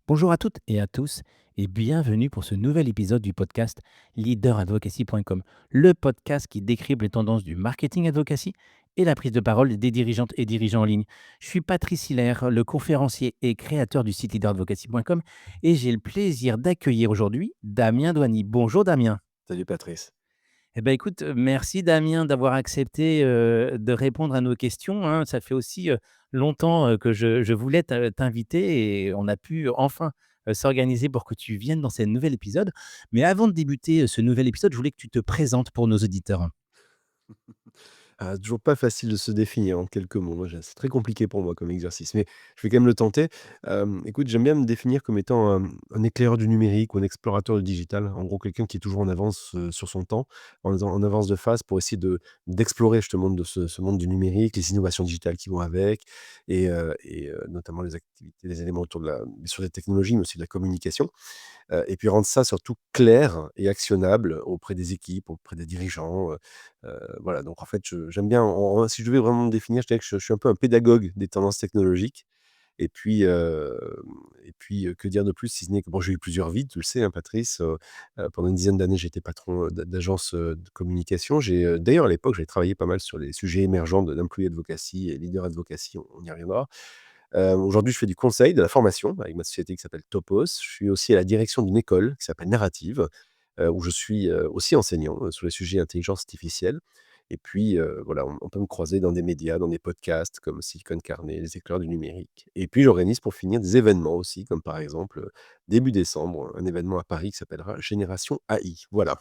Bonjour à toutes et à tous et bienvenue pour ce nouvel épisode du podcast leaderadvocacy.com, le podcast qui décrypte les tendances du marketing advocacy et la prise de parole des dirigeantes et dirigeants en ligne. Je suis Patrice Hilaire, le conférencier et créateur du site leaderadvocacy.com et j'ai le plaisir d'accueillir aujourd'hui Damien Douany. Bonjour Damien. Salut Patrice. Eh ben, écoute, merci Damien d'avoir accepté, de répondre à nos questions, hein. Ça fait aussi, longtemps, que je voulais t'inviter et on a pu enfin, s'organiser pour que tu viennes dans ce nouvel épisode. Mais avant de débuter, ce nouvel épisode, je voulais que tu te présentes pour nos auditeurs. Ah, toujours pas facile de se définir en quelques mots. Moi, c'est très compliqué pour moi comme exercice, mais je vais quand même le tenter. Écoute, j'aime bien me définir comme étant un éclaireur du numérique ou un explorateur du digital. En gros, quelqu'un qui est toujours en avance sur son temps, en avance de phase pour essayer d'explorer justement de ce monde du numérique, les innovations digitales qui vont avec, notamment les activités, les éléments autour sur les technologies, mais aussi de la communication. Et puis rendre ça surtout clair et actionnable auprès des équipes, auprès des dirigeants, voilà. Donc en fait, j'aime bien si je devais vraiment me définir, je dirais que je suis un peu un pédagogue des tendances technologiques que dire de plus si ce n'est que bon, j'ai eu plusieurs vies, tu le sais, hein, Patrice, pendant une dizaine d'années, j'étais patron, d'agence, de communication. D'ailleurs à l'époque, j'avais travaillé pas mal sur les sujets émergents de l'employee advocacy et leader advocacy, on y reviendra. Aujourd'hui, je fais du conseil, de la formation avec ma société qui s'appelle Topos. Je suis aussi à la direction d'une école qui s'appelle Narrative, où je suis, aussi enseignant, sur les sujets intelligence artificielle et puis, voilà, on peut me croiser dans des médias, dans des podcasts comme Silicon Carnet, Les Éclairs du numérique et puis j'organise pour finir des événements aussi comme par exemple, début décembre, un événement à Paris qui s'appellera Génération AI. Voilà.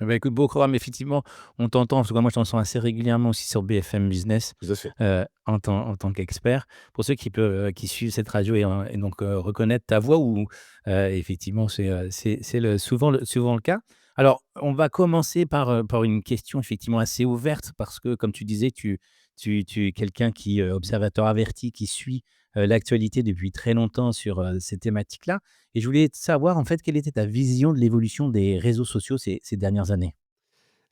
Eh bah, écoute, beau programme, effectivement, on t'entend, parce que moi je t'entends assez régulièrement aussi sur BFM Business, Tout à fait. en tant qu'expert. Pour ceux qui suivent cette radio et donc reconnaître ta voix ou effectivement, c'est souvent le cas. Alors, on va commencer par une question effectivement assez ouverte parce que comme tu disais, tu es quelqu'un qui, observateur averti, qui suit, l'actualité depuis très longtemps sur, ces thématiques-là. Et je voulais savoir, en fait, quelle était ta vision de l'évolution des réseaux sociaux ces dernières années?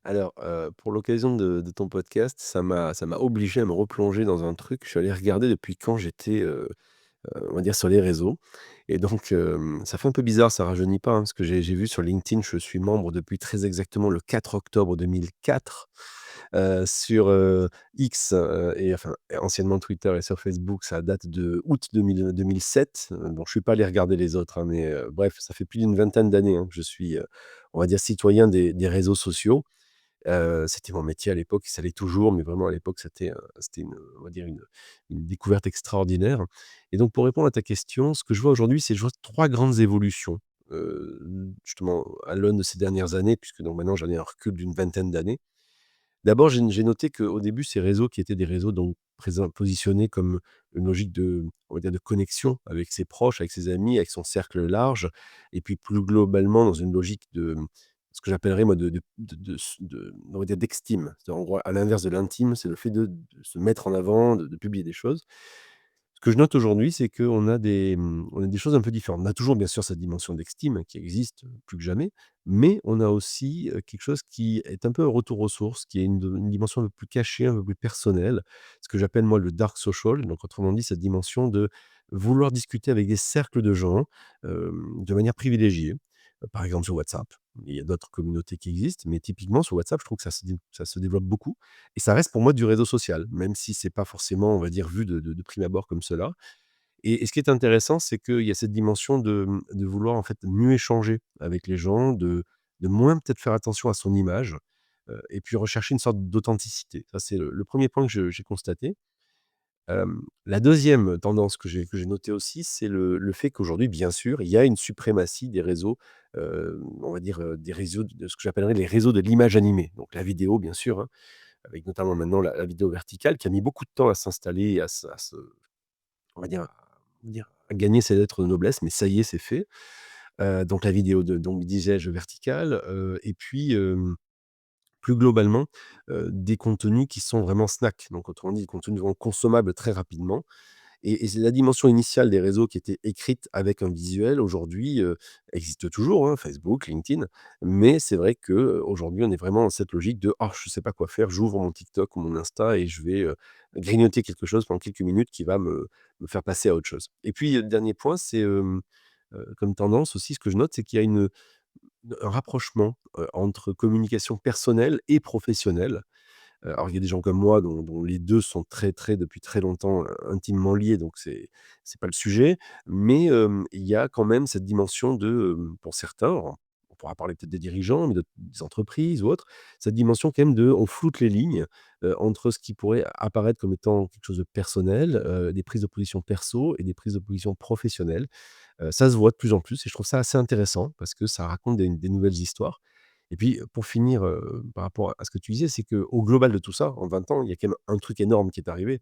Alors, pour l'occasion de ton podcast, ça m'a obligé à me replonger dans un truc. Je suis allé regarder depuis quand j'étais, on va dire sur les réseaux et donc ça fait un peu bizarre, ça rajeunit pas, hein, parce que j'ai vu sur LinkedIn, je suis membre depuis très exactement le 4 octobre 2004. Sur, X, et enfin anciennement Twitter et sur Facebook, ça date de août 2007. Bon, je suis pas allé regarder les autres, hein, mais bref, ça fait plus d'une vingtaine d'années, hein, que je suis, on va dire citoyen des réseaux sociaux. C'était mon métier à l'époque, ça l'est toujours, mais vraiment à l'époque, c'était on va dire une découverte extraordinaire et donc pour répondre à ta question, ce que je vois aujourd'hui, c'est je vois 3 grandes évolutions, justement à l'aune de ces dernières années, puisque donc maintenant j'en ai un recul d'une vingtaine d'années. D'abord, j'ai noté qu'au début, ces réseaux qui étaient des réseaux donc positionnés comme une logique on va dire de connexion avec ses proches, avec ses amis, avec son cercle large et puis plus globalement dans une logique de ce que j'appellerais moi on va dire d'extime. C'est-à-dire en gros à l'inverse de l'intime, c'est le fait de se mettre en avant, de publier des choses. Ce que je note aujourd'hui, c'est on a des choses un peu différentes. On a toujours bien sûr cette dimension d'estime qui existe, plus que jamais, mais on a aussi, quelque chose qui est un peu un retour aux sources, qui est une dimension un peu plus cachée, un peu plus personnelle. Ce que j'appelle moi le dark social, donc autrement dit cette dimension de vouloir discuter avec des cercles de gens, de manière privilégiée. Par exemple sur WhatsApp. Il y a d'autres communautés qui existent, mais typiquement sur WhatsApp, je trouve que ça se développe beaucoup et ça reste pour moi du réseau social, même si c'est pas forcément, on va dire, vu de prime abord comme cela et ce qui est intéressant, c'est qu'il y a cette dimension de vouloir, en fait, mieux échanger avec les gens, de moins peut-être faire attention à son image, et puis rechercher une sorte d'authenticité. Ça, c'est le 1er point que j'ai constaté. La deuxième tendance que j'ai notée aussi, c'est le fait qu'aujourd'hui, bien sûr, il y a une suprématie des réseaux, on va dire, des réseaux de ce que j'appellerais les réseaux de l'image animée. Donc la vidéo, bien sûr, hein, avec notamment maintenant la vidéo verticale qui a mis beaucoup de temps à s'installer et à se on va dire, à gagner ses lettres de noblesse, mais ça y est, c'est fait. Donc la vidéo donc disais-je verticale, et puis, plus globalement, des contenus qui sont vraiment snacks. Donc autrement dit, des contenus vraiment consommables très rapidement et c'est la dimension initiale des réseaux qui était écrite avec un visuel aujourd'hui, existe toujours, hein, Facebook, LinkedIn, mais c'est vrai qu'aujourd'hui, on est vraiment dans cette logique de: «Oh, je sais pas quoi faire, j'ouvre mon TikTok ou mon Insta et je vais, grignoter quelque chose pendant quelques minutes qui va me faire passer à autre chose» et puis, dernier point, c'est, comme tendance aussi, ce que je note, c'est qu'il y a un rapprochement, entre communication personnelle et professionnelle. Alors il y a des gens comme moi dont les 2 sont depuis très longtemps, intimement liés, donc c'est pas le sujet. Mais, il y a quand même cette dimension de, pour certains, alors on pourra parler peut-être des dirigeants, mais des entreprises ou autres, cette dimension quand même de on floute les lignes, entre ce qui pourrait apparaître comme étant quelque chose de personnel, des prises de position perso et des prises de position professionnelles. Ça se voit de plus en plus et je trouve ça assez intéressant parce que ça raconte des nouvelles histoires. Et puis, pour finir, par rapport à ce que tu disais, c'est qu'au global de tout ça, en 20 ans, il y a quand même un truc énorme qui est arrivé,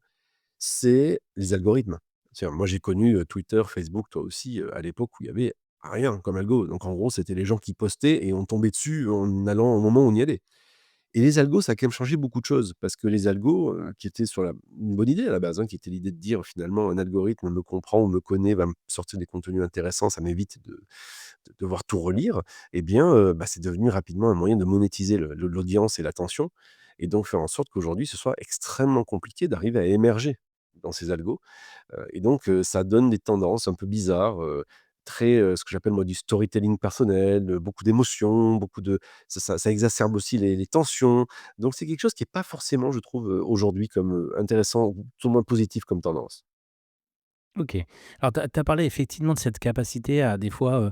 c'est les algorithmes. C'est-à-dire moi j'ai connu, Twitter, Facebook, toi aussi, à l'époque où il y avait rien comme algo. Donc en gros, c'était les gens qui postaient et on tombait dessus en allant au moment où on y allait. Et les algos, ça a quand même changé beaucoup de choses parce que les algos, qui étaient sur la une bonne idée à la base, hein, qui était l'idée de dire finalement un algorithme me comprend ou me connaît, va me sortir des contenus intéressants, ça m'évite de devoir tout relire. Et bien, bah, c'est devenu rapidement un moyen de monétiser l'audience et l'attention et donc faire en sorte qu'aujourd'hui, ce soit extrêmement compliqué d'arriver à émerger dans ces algos. Et donc, ça donne des tendances un peu bizarres, très, ce que j'appelle moi du storytelling personnel, beaucoup d'émotions, beaucoup de ça exacerbe aussi les tensions. Donc c'est quelque chose qui est pas forcément, je trouve, aujourd'hui comme, intéressant ou tout au moins positif comme tendance. OK. Alors tu as parlé effectivement de cette capacité à des fois,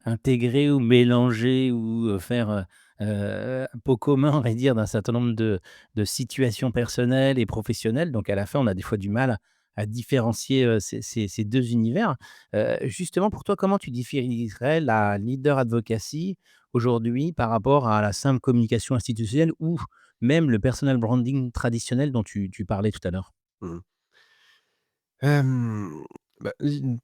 intégrer ou mélanger ou, faire, un pot commun, on va dire, d'un certain nombre de situations personnelles et professionnelles. Donc à la fin, on a des fois du mal à différencier, ces 2 univers. Justement pour toi, comment tu définirais la leader advocacy aujourd'hui par rapport à la simple communication institutionnelle ou même le personal branding traditionnel dont tu parlais tout à l'heure? Mmh. Hem, Bah,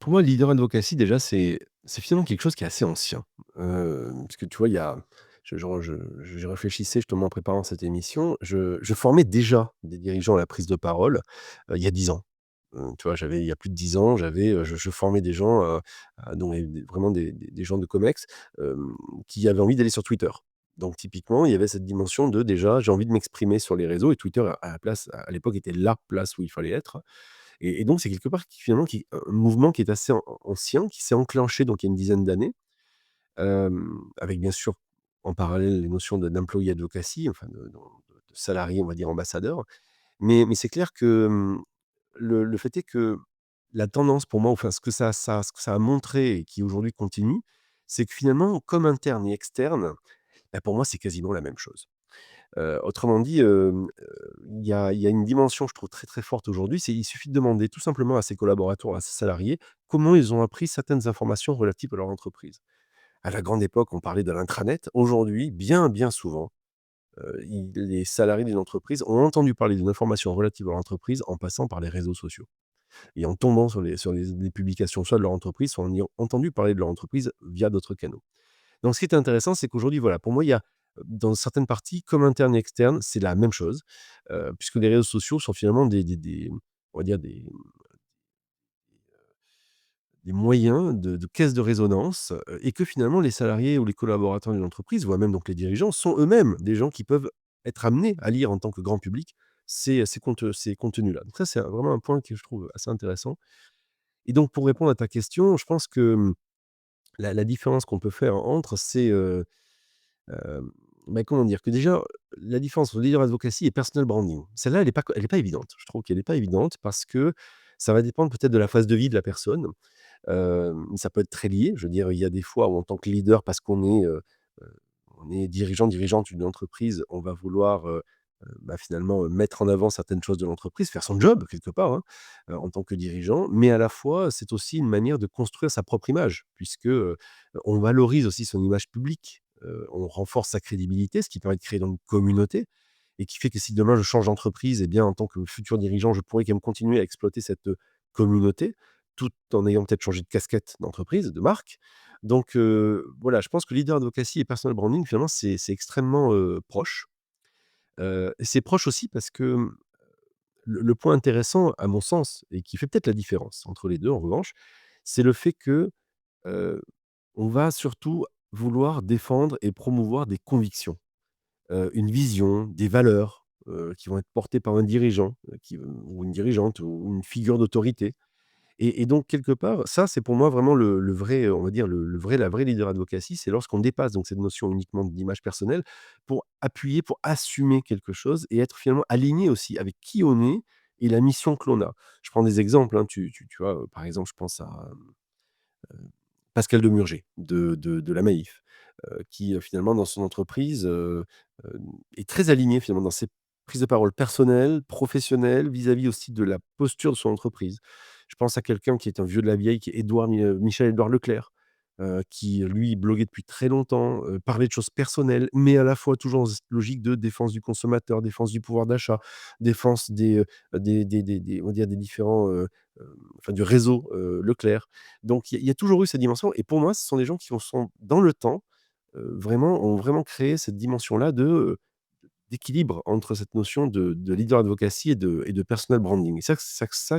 pour moi, leader advocacy déjà, c'est finalement quelque chose qui est assez ancien. Parce que tu vois, il y a j'y réfléchissais justement en préparant cette émission. Je formais déjà des dirigeants à la prise de parole, il y a 10 ans. Tu vois, il y a plus de 10 ans, je formais des gens, dont vraiment des gens de Comex, qui avaient envie d'aller sur Twitter. Donc typiquement, il y avait cette dimension de déjà, j'ai envie de m'exprimer sur les réseaux et Twitter à la place à l'époque était la place où il fallait être. Et donc c'est quelque part qui finalement qui un mouvement qui est assez ancien, qui s'est enclenché donc il y a une dizaine d'années, avec bien sûr en parallèle les notions d'employee advocacy, enfin de salarié, on va dire ambassadeur. Mais c'est clair que, le fait est que la tendance pour moi, enfin ce que ça a montré et qui aujourd'hui continue, c'est que finalement comme interne et externe, bah, pour moi c'est quasiment la même chose. Autrement dit, il y a une dimension, je trouve très, très forte aujourd'hui, c'est il suffit de demander tout simplement à ses collaborateurs, à ses salariés, comment ils ont appris certaines informations relatives à leur entreprise. À la grande époque, on parlait de l'intranet. Aujourd'hui, bien souvent, ils les salariés d'une entreprise ont entendu parler d'une information relative à leur entreprise en passant par les réseaux sociaux et en tombant sur les publications, soit de leur entreprise, soit en ayant entendu parler de leur entreprise via d'autres canaux. Donc ce qui est intéressant, c'est qu'aujourd'hui, voilà, pour moi, il y a, dans certaines parties, comme interne et externe, c'est la même chose, puisque les réseaux sociaux sont finalement on va dire des moyens de caisse de résonance, et que finalement les salariés ou les collaborateurs d'une entreprise, voire même donc les dirigeants, sont eux-mêmes des gens qui peuvent être amenés à lire en tant que grand public ces contenus-là. Donc ça, c'est vraiment un point que je trouve assez intéressant et donc pour répondre à ta question, je pense que, la différence qu'on peut faire entre c'est, bah, comment dire? Que déjà, la différence entre leader advocacy et personal branding, celle-là, elle est pas évidente. Je trouve qu'elle est pas évidente parce que ça va dépendre peut-être de la phase de vie de la personne. Ça peut être très lié. Je veux dire, il y a des fois où en tant que leader, parce on est dirigeant, dirigeante d'une entreprise, on va vouloir, bah, finalement, mettre en avant certaines choses de l'entreprise, faire son job quelque part, hein, en tant que dirigeant. Mais à la fois, c'est aussi une manière de construire sa propre image puisque, on valorise aussi son image publique, on renforce sa crédibilité, ce qui permet de créer donc une communauté et qui fait que si demain je change d'entreprise et bien en tant que futur dirigeant, je pourrais quand même continuer à exploiter cette, communauté, tout en ayant peut-être changé de casquette d'entreprise, de marque. Donc, voilà, je pense que leader advocacy et personal branding finalement c'est extrêmement, proche. Et c'est proche aussi parce que, le point intéressant à mon sens et qui fait peut-être la différence entre les 2 en revanche, c'est le fait que, heu, on va surtout vouloir défendre et promouvoir des convictions, une vision, des valeurs, qui vont être portées par un dirigeant, ou une dirigeante ou une figure d'autorité Et donc quelque part, ça, c'est pour moi vraiment le vrai, on va dire la vraie leader advocacy, c'est lorsqu'on dépasse donc cette notion uniquement d'image personnelle pour appuyer, pour assumer quelque chose et être finalement aligné aussi avec qui on est et la mission que l'on a. Je prends des exemples, hein, tu vois, par exemple, je pense à, Pascal Demurger de la Maïf, qui, finalement dans son entreprise, est très aligné finalement dans ses prises de parole personnelles, professionnelles, vis-à-vis aussi de la posture de son entreprise. Je pense à quelqu'un qui est un vieux de la vieille, qui est Michel-Édouard Leclerc, qui lui bloguait depuis très longtemps, parlait de choses personnelles, mais à la fois toujours dans cette logique de défense du consommateur, défense du pouvoir d'achat, défense des on va dire des différents, enfin du réseau, Leclerc. Donc il y a toujours eu cette dimension et pour moi, ce sont des gens qui sont dans le temps, vraiment ont vraiment créé cette dimension-là d'équilibre entre cette notion de leader advocacy et de personal branding. Et ça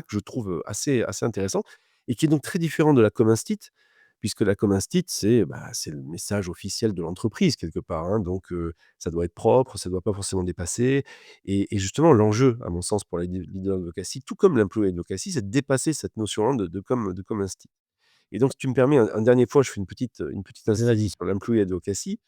que je trouve, assez intéressant et qui est donc très différent de la com instit, puisque la com instit, c'est le message officiel de l'entreprise quelque part, hein, donc ça doit être propre, ça doit pas forcément dépasser et justement l'enjeu, à mon sens, pour la leader advocacy, tout comme l'employee advocacy, c'est de dépasser cette notion-là de com instit. Et donc si tu me permets un dernier point, je fais une petite incise Vas-y. sur l'employee advocacy,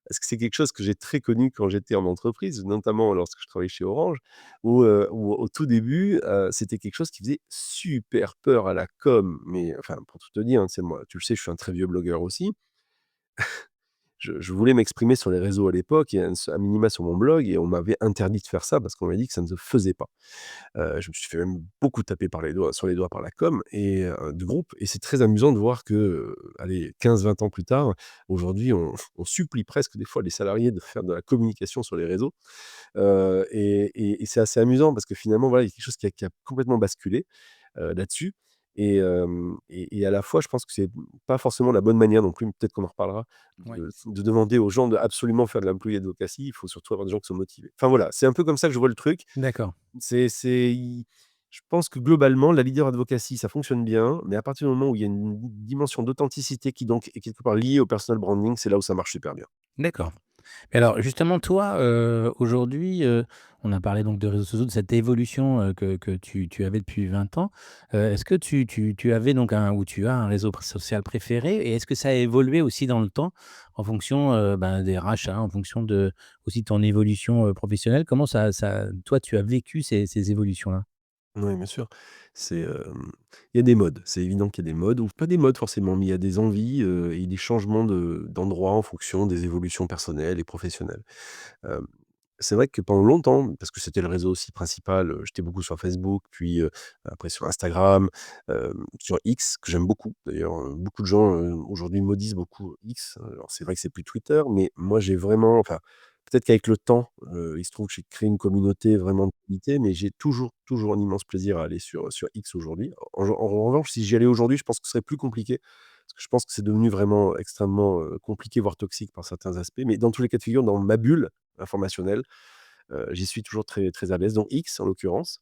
parce que c'est quelque chose que j'ai très connu quand j'étais en entreprise, notamment lorsque je travaillais chez Orange, où au tout début, c'était quelque chose qui faisait super peur à la com. Mais enfin, pour tout te dire, hein, tu sais, moi, tu le sais, je suis un très vieux blogueur aussi. Je voulais m'exprimer sur les réseaux à l'époque et à minima sur mon blog et on m'avait interdit de faire ça parce qu'on m'a dit que ça ne se faisait pas. Je me suis fait même beaucoup taper sur les doigts par la com et de groupe et c'est très amusant de voir que, allez 15-20 ans plus tard, aujourd'hui on supplie presque des fois les salariés de faire de la communication sur les réseaux, et c'est assez amusant parce que finalement voilà, il y a quelque chose qui a complètement basculé, là-dessus et à la fois je pense que c'est pas forcément la bonne manière non plus, mais peut-être qu'on en reparlera, Ouais. de demander aux gens de absolument faire de l'employee advocacy. Il faut surtout avoir des gens qui sont motivés. Enfin voilà, c'est un peu comme ça que je vois le truc. D'accord. C'est i Je pense que globalement, la leader advocacy, ça fonctionne bien, mais à partir du moment où il y a une dimension d'authenticité qui donc est quelque part liée au personal branding, c'est là où ça marche super bien. D'accord. Et alors justement toi, aujourd'hui, on a parlé donc de réseaux sociaux, de cette évolution, que tu avais depuis 20 ans. Est-ce que tu avais donc un ou tu as un réseau social préféré? Et est-ce que ça a évolué aussi dans le temps en fonction, ben, des rachats, en fonction de aussi de ton évolution, professionnelle? Comment toi tu as vécu ces évolutions-là? Oui, bien sûr. Il y a des modes. C'est évident qu'il y a des modes ou pas des modes forcément, mais il y a des envies, et des changements d'endroits en fonction des évolutions personnelles et professionnelles. Hem, c'est vrai que pendant longtemps, parce que c'était le réseau aussi principal, j'étais beaucoup sur Facebook, puis, après sur Instagram, sur X, que j'aime beaucoup d'ailleurs, beaucoup de gens, aujourd'hui maudissent beaucoup X. Alors c'est vrai que c'est plus Twitter, mais moi j'ai vraiment enfin, peut-être qu'avec le temps, il se trouve que j'ai créé une communauté vraiment de qualité, mais j'ai toujours un immense plaisir à aller sur X aujourd'hui. En revanche, si j'y allais aujourd'hui, je pense que ce serait plus compliqué, parce que je pense que c'est devenu vraiment extrêmement, compliqué, voire toxique par certains aspects. Mais dans tous les cas de figure, dans ma bulle informationnelle, j'y suis toujours très très à l'aise, donc X en l'occurrence.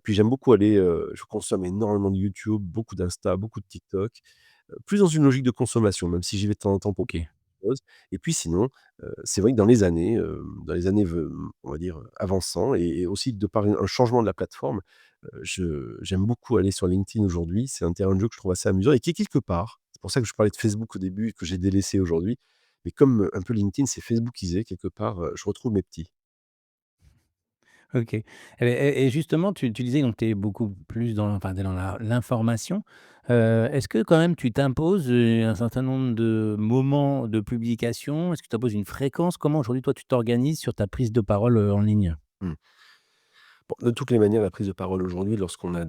Puis j'aime beaucoup aller, je consomme énormément de YouTube, beaucoup d'Insta, beaucoup de TikTok, plus dans une logique de consommation, même si j'y vais de temps en temps pour OK. autre chose. Et puis sinon, c'est vrai que dans les années on va dire, avançant et aussi de par un changement de la plateforme, j'aime beaucoup aller sur LinkedIn aujourd'hui. C'est un terrain de jeu que je trouve assez amusant et qui est quelque part, c'est pour ça que je parlais de Facebook au début et que j'ai délaissé aujourd'hui, mais comme, un peu LinkedIn c'est Facebookisé quelque part, je retrouve mes petits. OK. Et justement, tu disais donc tu es beaucoup plus dans enfin, tu dans l'information. Est-ce que quand même tu t'imposes, un certain nombre de moments de publication? Est-ce que tu imposes une fréquence? Comment aujourd'hui toi tu t'organises sur ta prise de parole, en ligne? Mmh. Bon, de toutes les manières, la prise de parole aujourd'hui, lorsqu'on a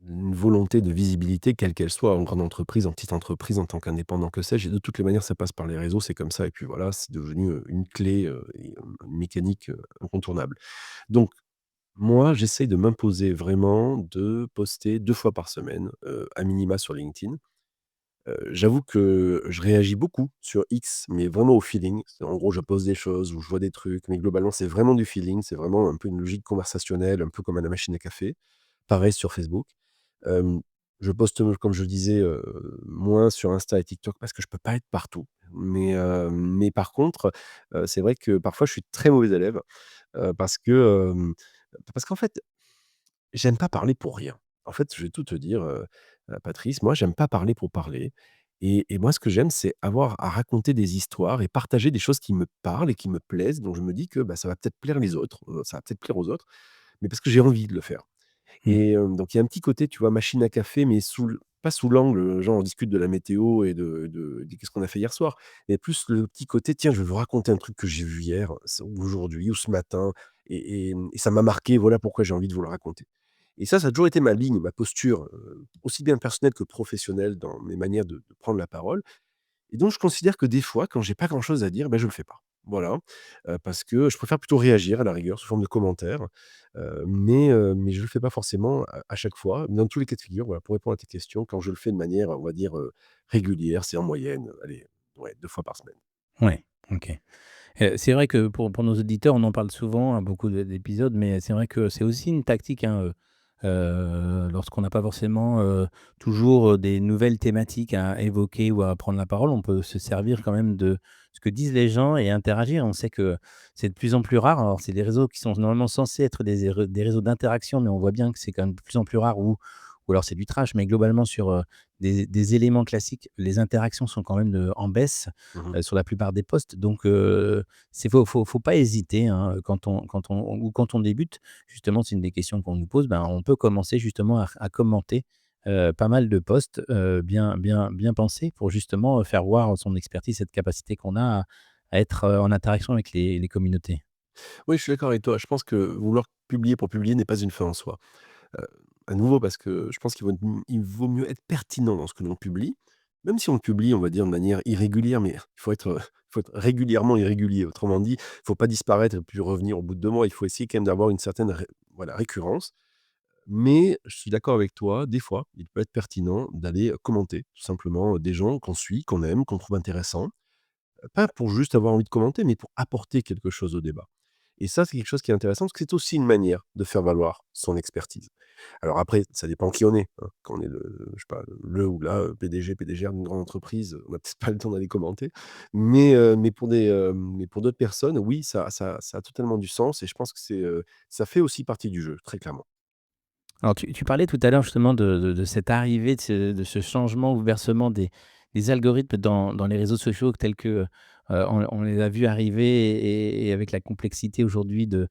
une volonté de visibilité, quelle qu'elle soit, en grande entreprise, en petite entreprise, en tant qu'indépendant, que sais-je, et de toutes les manières, ça passe par les réseaux, c'est comme ça et puis voilà, c'est devenu, une clé, et une mécanique, incontournable. Donc moi, j'essaye de m'imposer vraiment de poster 2 fois par semaine, à minima sur LinkedIn. J'avoue que je réagis beaucoup sur X, mais vraiment au feeling. En gros, je pose des choses ou je vois des trucs, mais globalement, c'est vraiment du feeling. C'est vraiment un peu une logique conversationnelle, un peu comme à la machine à café. Pareil sur Facebook. Hem, je poste, comme je le disais, moins sur Insta et TikTok parce que je peux pas être partout. Mais par contre, c'est vrai que parfois je suis très mauvais élève, parce que, parce qu'en fait, j'aime pas parler pour rien. En fait, je vais tout te dire, Patrice, moi, j'aime pas parler pour parler et moi, ce que j'aime, c'est avoir à raconter des histoires et partager des choses qui me parlent et qui me plaisent, donc je me dis que, bah, ça va peut-être plaire les autres, ça va peut-être plaire aux autres, mais parce que j'ai envie de le faire. Mmh. Et donc il y a un petit côté, tu vois, machine à café, mais sous l pas sous l'angle, genre on discute de la météo et de qu'est-ce qu'on a fait hier soir, mais plus le petit côté: «Tiens, je vais vous raconter un truc que j'ai vu hier, ou aujourd'hui ou ce matin et ça m'a marqué, voilà pourquoi j'ai envie de vous le raconter». Et ça a toujours été ma ligne, ma posture, aussi bien personnelle que professionnelle dans mes manières de prendre la parole. Et donc je considère que des fois, quand j'ai pas grand-chose à dire, ben je le fais pas. Voilà, parce que je préfère plutôt réagir à la rigueur sous forme de commentaires, mais je le fais pas forcément à chaque fois. Dans tous les cas de figure, voilà, pour répondre à tes questions, quand je le fais de manière, on va dire, régulière, c'est en moyenne, allez, ouais, 2 fois par semaine. Ouais, OK. C'est vrai que pour nos auditeurs, on en parle souvent à beaucoup d'épisodes, mais c'est vrai que c'est aussi une tactique, hein, lorsqu'on n'a pas forcément, toujours, des nouvelles thématiques à évoquer ou à prendre la parole, on peut se servir quand même de ce que disent les gens et interagir. On sait que c'est de plus en plus rare. Alors c'est des réseaux qui sont normalement censés être des réseaux d'interaction, mais on voit bien que c'est quand même de plus en plus rare ou alors c'est du trash, mais globalement sur, des éléments classiques, les interactions sont quand même, en baisse, Mmh. sur la plupart des postes. Donc c'est faut pas hésiter, hein, quand on débute. Justement, c'est une des questions qu'on nous pose, ben, on peut commencer justement à commenter, pas mal de posts, bien pensés pour justement, faire voir son expertise, cette capacité qu'on a à être, en interaction avec les communautés. Oui, je suis d'accord avec toi. Je pense que vouloir publier pour publier n'est pas une fin en soi. Heu, à nouveau parce que je pense qu'il vaut mieux être pertinent dans ce que l'on publie, même si on le publie, on va dire, de manière irrégulière, mais il faut être régulièrement irrégulier. Autrement dit, il faut pas disparaître et puis revenir au bout de 2 mois. Il faut essayer quand même d'avoir une certaine voilà, récurrence. Mais je suis d'accord avec toi, des fois, il peut être pertinent d'aller, commenter tout simplement, des gens qu'on suit, qu'on aime, qu'on trouve intéressants. Pas pour juste avoir envie de commenter, mais pour apporter quelque chose au débat. Et ça, c'est quelque chose qui est intéressant parce que c'est aussi une manière de faire valoir son expertise. Alors après, ça dépend qui on est, hein. Quand on est je sais pas, le ou la, PDG, PDGR d'une grande entreprise, on a peut-être pas le temps d'aller commenter. Mais pour d'autres personnes, oui, ça a totalement du sens et je pense que ça fait aussi partie du jeu, très clairement. Alors tu parlais tout à l'heure justement de cette arrivée, de ce changement, bouleversement des algorithmes dans les réseaux sociaux tels que, on les a vus arriver et avec la complexité aujourd'hui de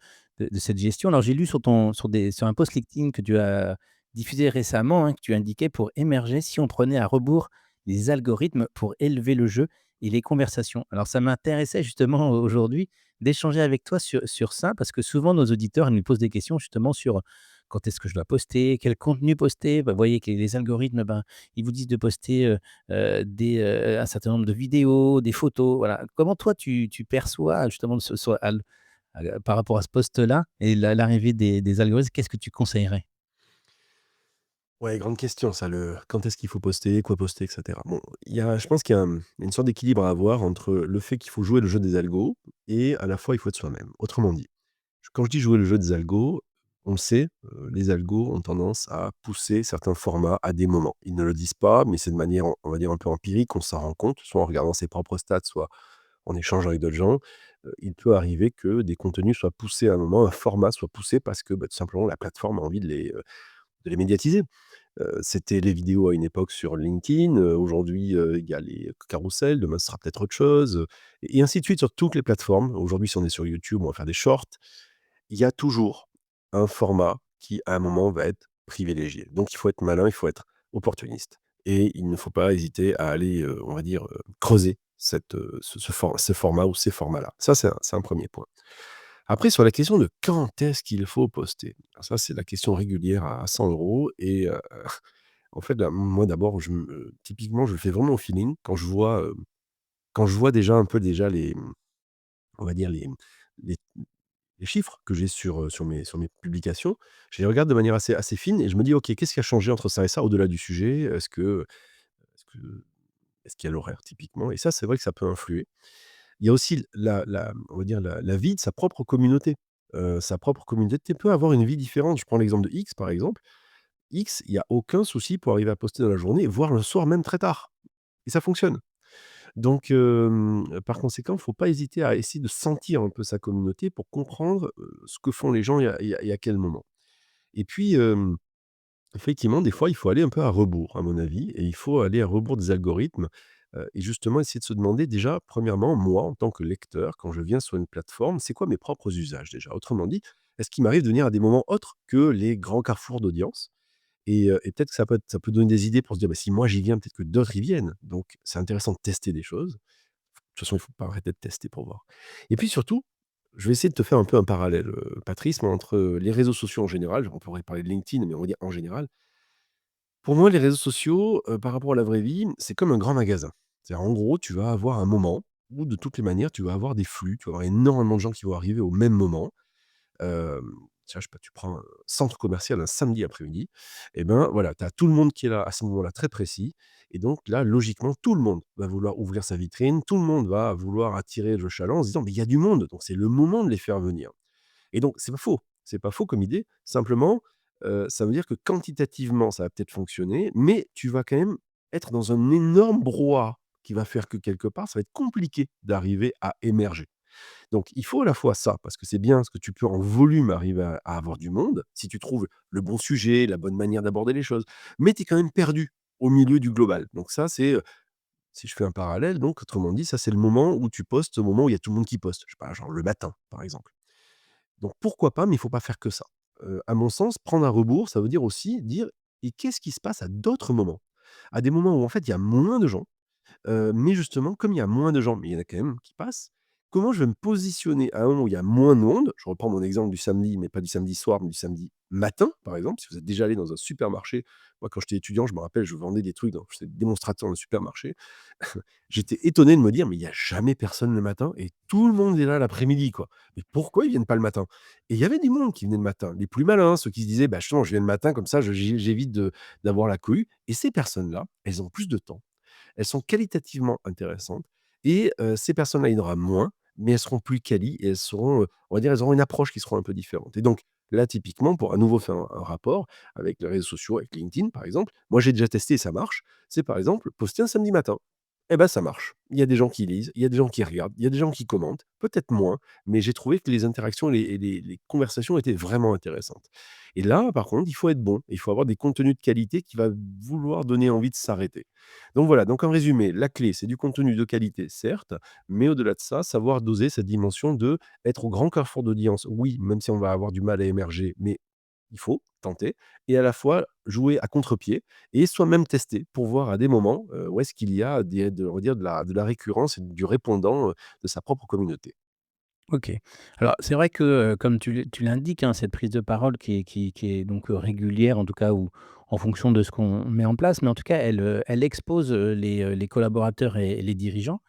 cette gestion. Alors j'ai lu sur un post LinkedIn que tu as diffusé récemment, hein, que tu indiquais: «Pour émerger, si on prenait à rebours les algorithmes pour élever le jeu et les conversations». Alors ça m'intéressait justement aujourd'hui d'échanger avec toi sur ça parce que souvent nos auditeurs, ils nous posent des questions justement sur quand est-ce que je dois poster? Quel contenu poster? Bah, vous voyez que les algorithmes, ben, ils vous disent de poster, un certain nombre de vidéos, des photos, voilà. Comment toi tu perçois justement par rapport à ce poste-là et l'arrivée des algorithmes, qu'est-ce que tu conseillerais? Ouais, grande question ça, le quand est-ce qu'il faut poster, quoi poster et cetera. Bon, je pense qu'il y a, une sorte d'équilibre à avoir entre le fait qu'il faut jouer le jeu des algos et à la fois il faut être soi-même. Autrement dit, quand je dis jouer le jeu des algos, on le sait, les algos ont tendance à pousser certains formats à des moments. Ils ne le disent pas, mais c'est de manière, on va dire, un peu empirique, on s'en rend compte, soit en regardant ses propres stats, soit en échangeant avec d'autres gens. Il peut arriver que des contenus soient poussés à un moment, un format soit poussé parce que, bah, tout simplement la plateforme a envie de les médiatiser. C'était les vidéos à une époque sur LinkedIn, aujourd'hui, il y a les carousels, demain ce sera peut-être autre chose, et ainsi de suite sur toutes les plateformes. Aujourd'hui, si on est sur YouTube, on va faire des shorts. Il y a toujours un format qui, à un moment, va être privilégié. Donc il faut être malin, il faut être opportuniste et il ne faut pas hésiter à aller, on va dire, creuser ce format ou ces formats-là. Ça, c'est un 1er point. Après sur la question de quand est-ce qu'il faut poster? Alors ça, c'est la question régulière à 100 € et en fait, là, moi d'abord, typiquement, je le fais vraiment au feeling quand je vois déjà un peu déjà on va dire les les chiffres que j'ai sur mes publications, je les regarde de manière assez fine et je me dis: «OK, qu'est-ce qui a changé entre ça et ça, au-delà du sujet? Est-ce que est-ce qu'il y a l'horaire typiquement?» Et ça, c'est vrai que ça peut influer. Il y a aussi on va dire la vie de sa propre communauté. Sa propre communauté peut avoir une vie différente. Je prends l'exemple de X, par exemple. X, il y a aucun souci pour arriver à poster dans la journée, voire le soir même très tard et ça fonctionne. Donc par conséquent, il ne faut pas hésiter à essayer de sentir un peu sa communauté pour comprendre, ce que font les gens et à quel moment. Et puis, Effectivement, des fois, il faut aller un peu à rebours, à mon avis, et il faut aller à rebours des algorithmes, et justement essayer de se demander déjà, premièrement, moi, en tant que lecteur, quand je viens sur une plateforme, c'est quoi mes propres usages déjà? Autrement dit, est-ce qu'il m'arrive de venir à des moments autres que les grands carrefours d'audience? Et peut-être que ça peut donner des idées pour se dire: «Bah, si moi j'y viens, peut-être que d'autres y viennent». Donc c'est intéressant de tester des choses. De toute façon, il faut pas arrêter de tester pour voir. Et puis surtout, je vais essayer de te faire un peu un parallèle, Patrice, moi, entre les réseaux sociaux en général, on pourrait parler de LinkedIn, mais on va dire en général. Pour moi, les réseaux sociaux, par rapport à la vraie vie, c'est comme un grand magasin. C'est-à-dire, en gros, tu vas avoir un moment où, de toutes les manières, tu vas avoir des flux, tu vas avoir énormément de gens qui vont arriver au même moment. Tiens, je sais pas, tu prends un centre commercial un samedi après-midi, et ben, voilà, tu as tout le monde qui est là à ce moment-là très précis, et donc là, logiquement, tout le monde va vouloir ouvrir sa vitrine, tout le monde va vouloir attirer le chaland en se disant: «Mais il y a du monde, donc c'est le moment de les faire venir». Et donc c'est pas faux comme idée. Simplement, ça veut dire que quantitativement, ça va peut-être fonctionner, mais tu vas quand même être dans un énorme brouhaha qui va faire que quelque part, ça va être compliqué d'arriver à émerger. Donc il faut à la fois ça, parce que c'est bien, parce que tu peux en volume arriver à avoir du monde, si tu trouves le bon sujet, la bonne manière d'aborder les choses, mais tu es quand même perdu au milieu du global. Donc ça, c'est, si je fais un parallèle, donc autrement dit, ça, c'est le moment où tu postes, au moment où il y a tout le monde qui poste. Je sais pas, genre le matin, par exemple. Donc pourquoi pas, mais il faut pas faire que ça. À mon sens, prendre un rebours, ça veut dire aussi dire: «Et qu'est-ce qui se passe à d'autres moments?» À des moments où en fait il y a moins de gens, mais justement, comme il y a moins de gens, mais il y en a quand même qui passent, comment je vais me positionner à un moment où il y a moins de monde? Je reprends mon exemple du samedi, mais pas du samedi soir, mais du samedi matin, par exemple. Si vous êtes déjà allé dans un supermarché, moi quand j'étais étudiant, je me rappelle, je vendais des trucs j'étais démonstrateur dans un supermarché. J'étais étonné de me dire: «Mais il y a jamais personne le matin et tout le monde est là l'après-midi, quoi. Mais pourquoi ils viennent pas le matin?» Et il y avait du monde qui venait le matin, les plus malins, ceux qui se disaient: «Bah, justement, je viens le matin comme ça, j'évite de d'avoir la cohue», et ces personnes-là, elles ont plus de temps, elles sont qualitativement intéressantes, et ces personnes-là, il y en aura moins, mais elles seront plus quali, et elles seront, on va dire, elles auront une approche qui seront un peu différente. Et donc là, typiquement, pour à nouveau faire un rapport avec les réseaux sociaux, avec LinkedIn, par exemple, moi, j'ai déjà testé et ça marche. C'est par exemple, poster un samedi matin. Eh ben, ça marche. Il y a des gens qui lisent, il y a des gens qui regardent, il y a des gens qui commentent, peut-être moins, mais j'ai trouvé que les interactions et les conversations étaient vraiment intéressantes. Et là, par contre, il faut être bon, il faut avoir des contenus de qualité qui va vouloir donner envie de s'arrêter. Donc voilà, donc en résumé, la clé, c'est du contenu de qualité, certes, mais au-delà de ça, savoir doser cette dimension de être au grand carrefour d'audience. Oui, même si on va avoir du mal à émerger, mais il faut tenter, et à la fois jouer à contre-pied et soi-même tester pour voir à des moments, où est-ce qu'il y a on va dire de la récurrence et du répondant, de sa propre communauté. OK. Alors c'est vrai que, comme tu l'indiques, hein, cette prise de parole qui est donc, régulière en tout cas ou en fonction de ce qu'on met en place, mais en tout cas elle expose, les collaborateurs et les dirigeants.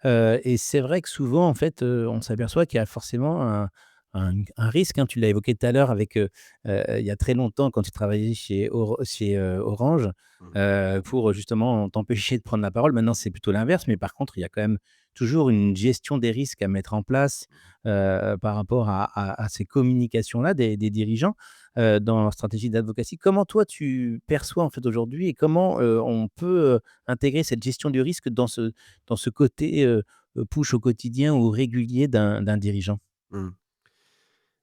Et c'est vrai que souvent, en fait, on s'aperçoit qu'il y a forcément un risque, hein. Tu l'as évoqué tout à l'heure avec, il y a très longtemps quand tu travaillais chez Orange, Mmh. pour justement t'empêcher de prendre la parole. Maintenant, c'est plutôt l'inverse, mais par contre, il y a quand même toujours une gestion des risques à mettre en place, par rapport à ces communications-là des dirigeants, dans leur stratégie d'advocacy. Comment toi, tu perçois, en fait, aujourd'hui et comment, on peut, intégrer cette gestion du risque dans ce côté, push au quotidien ou régulier d'un dirigeant. Mmh.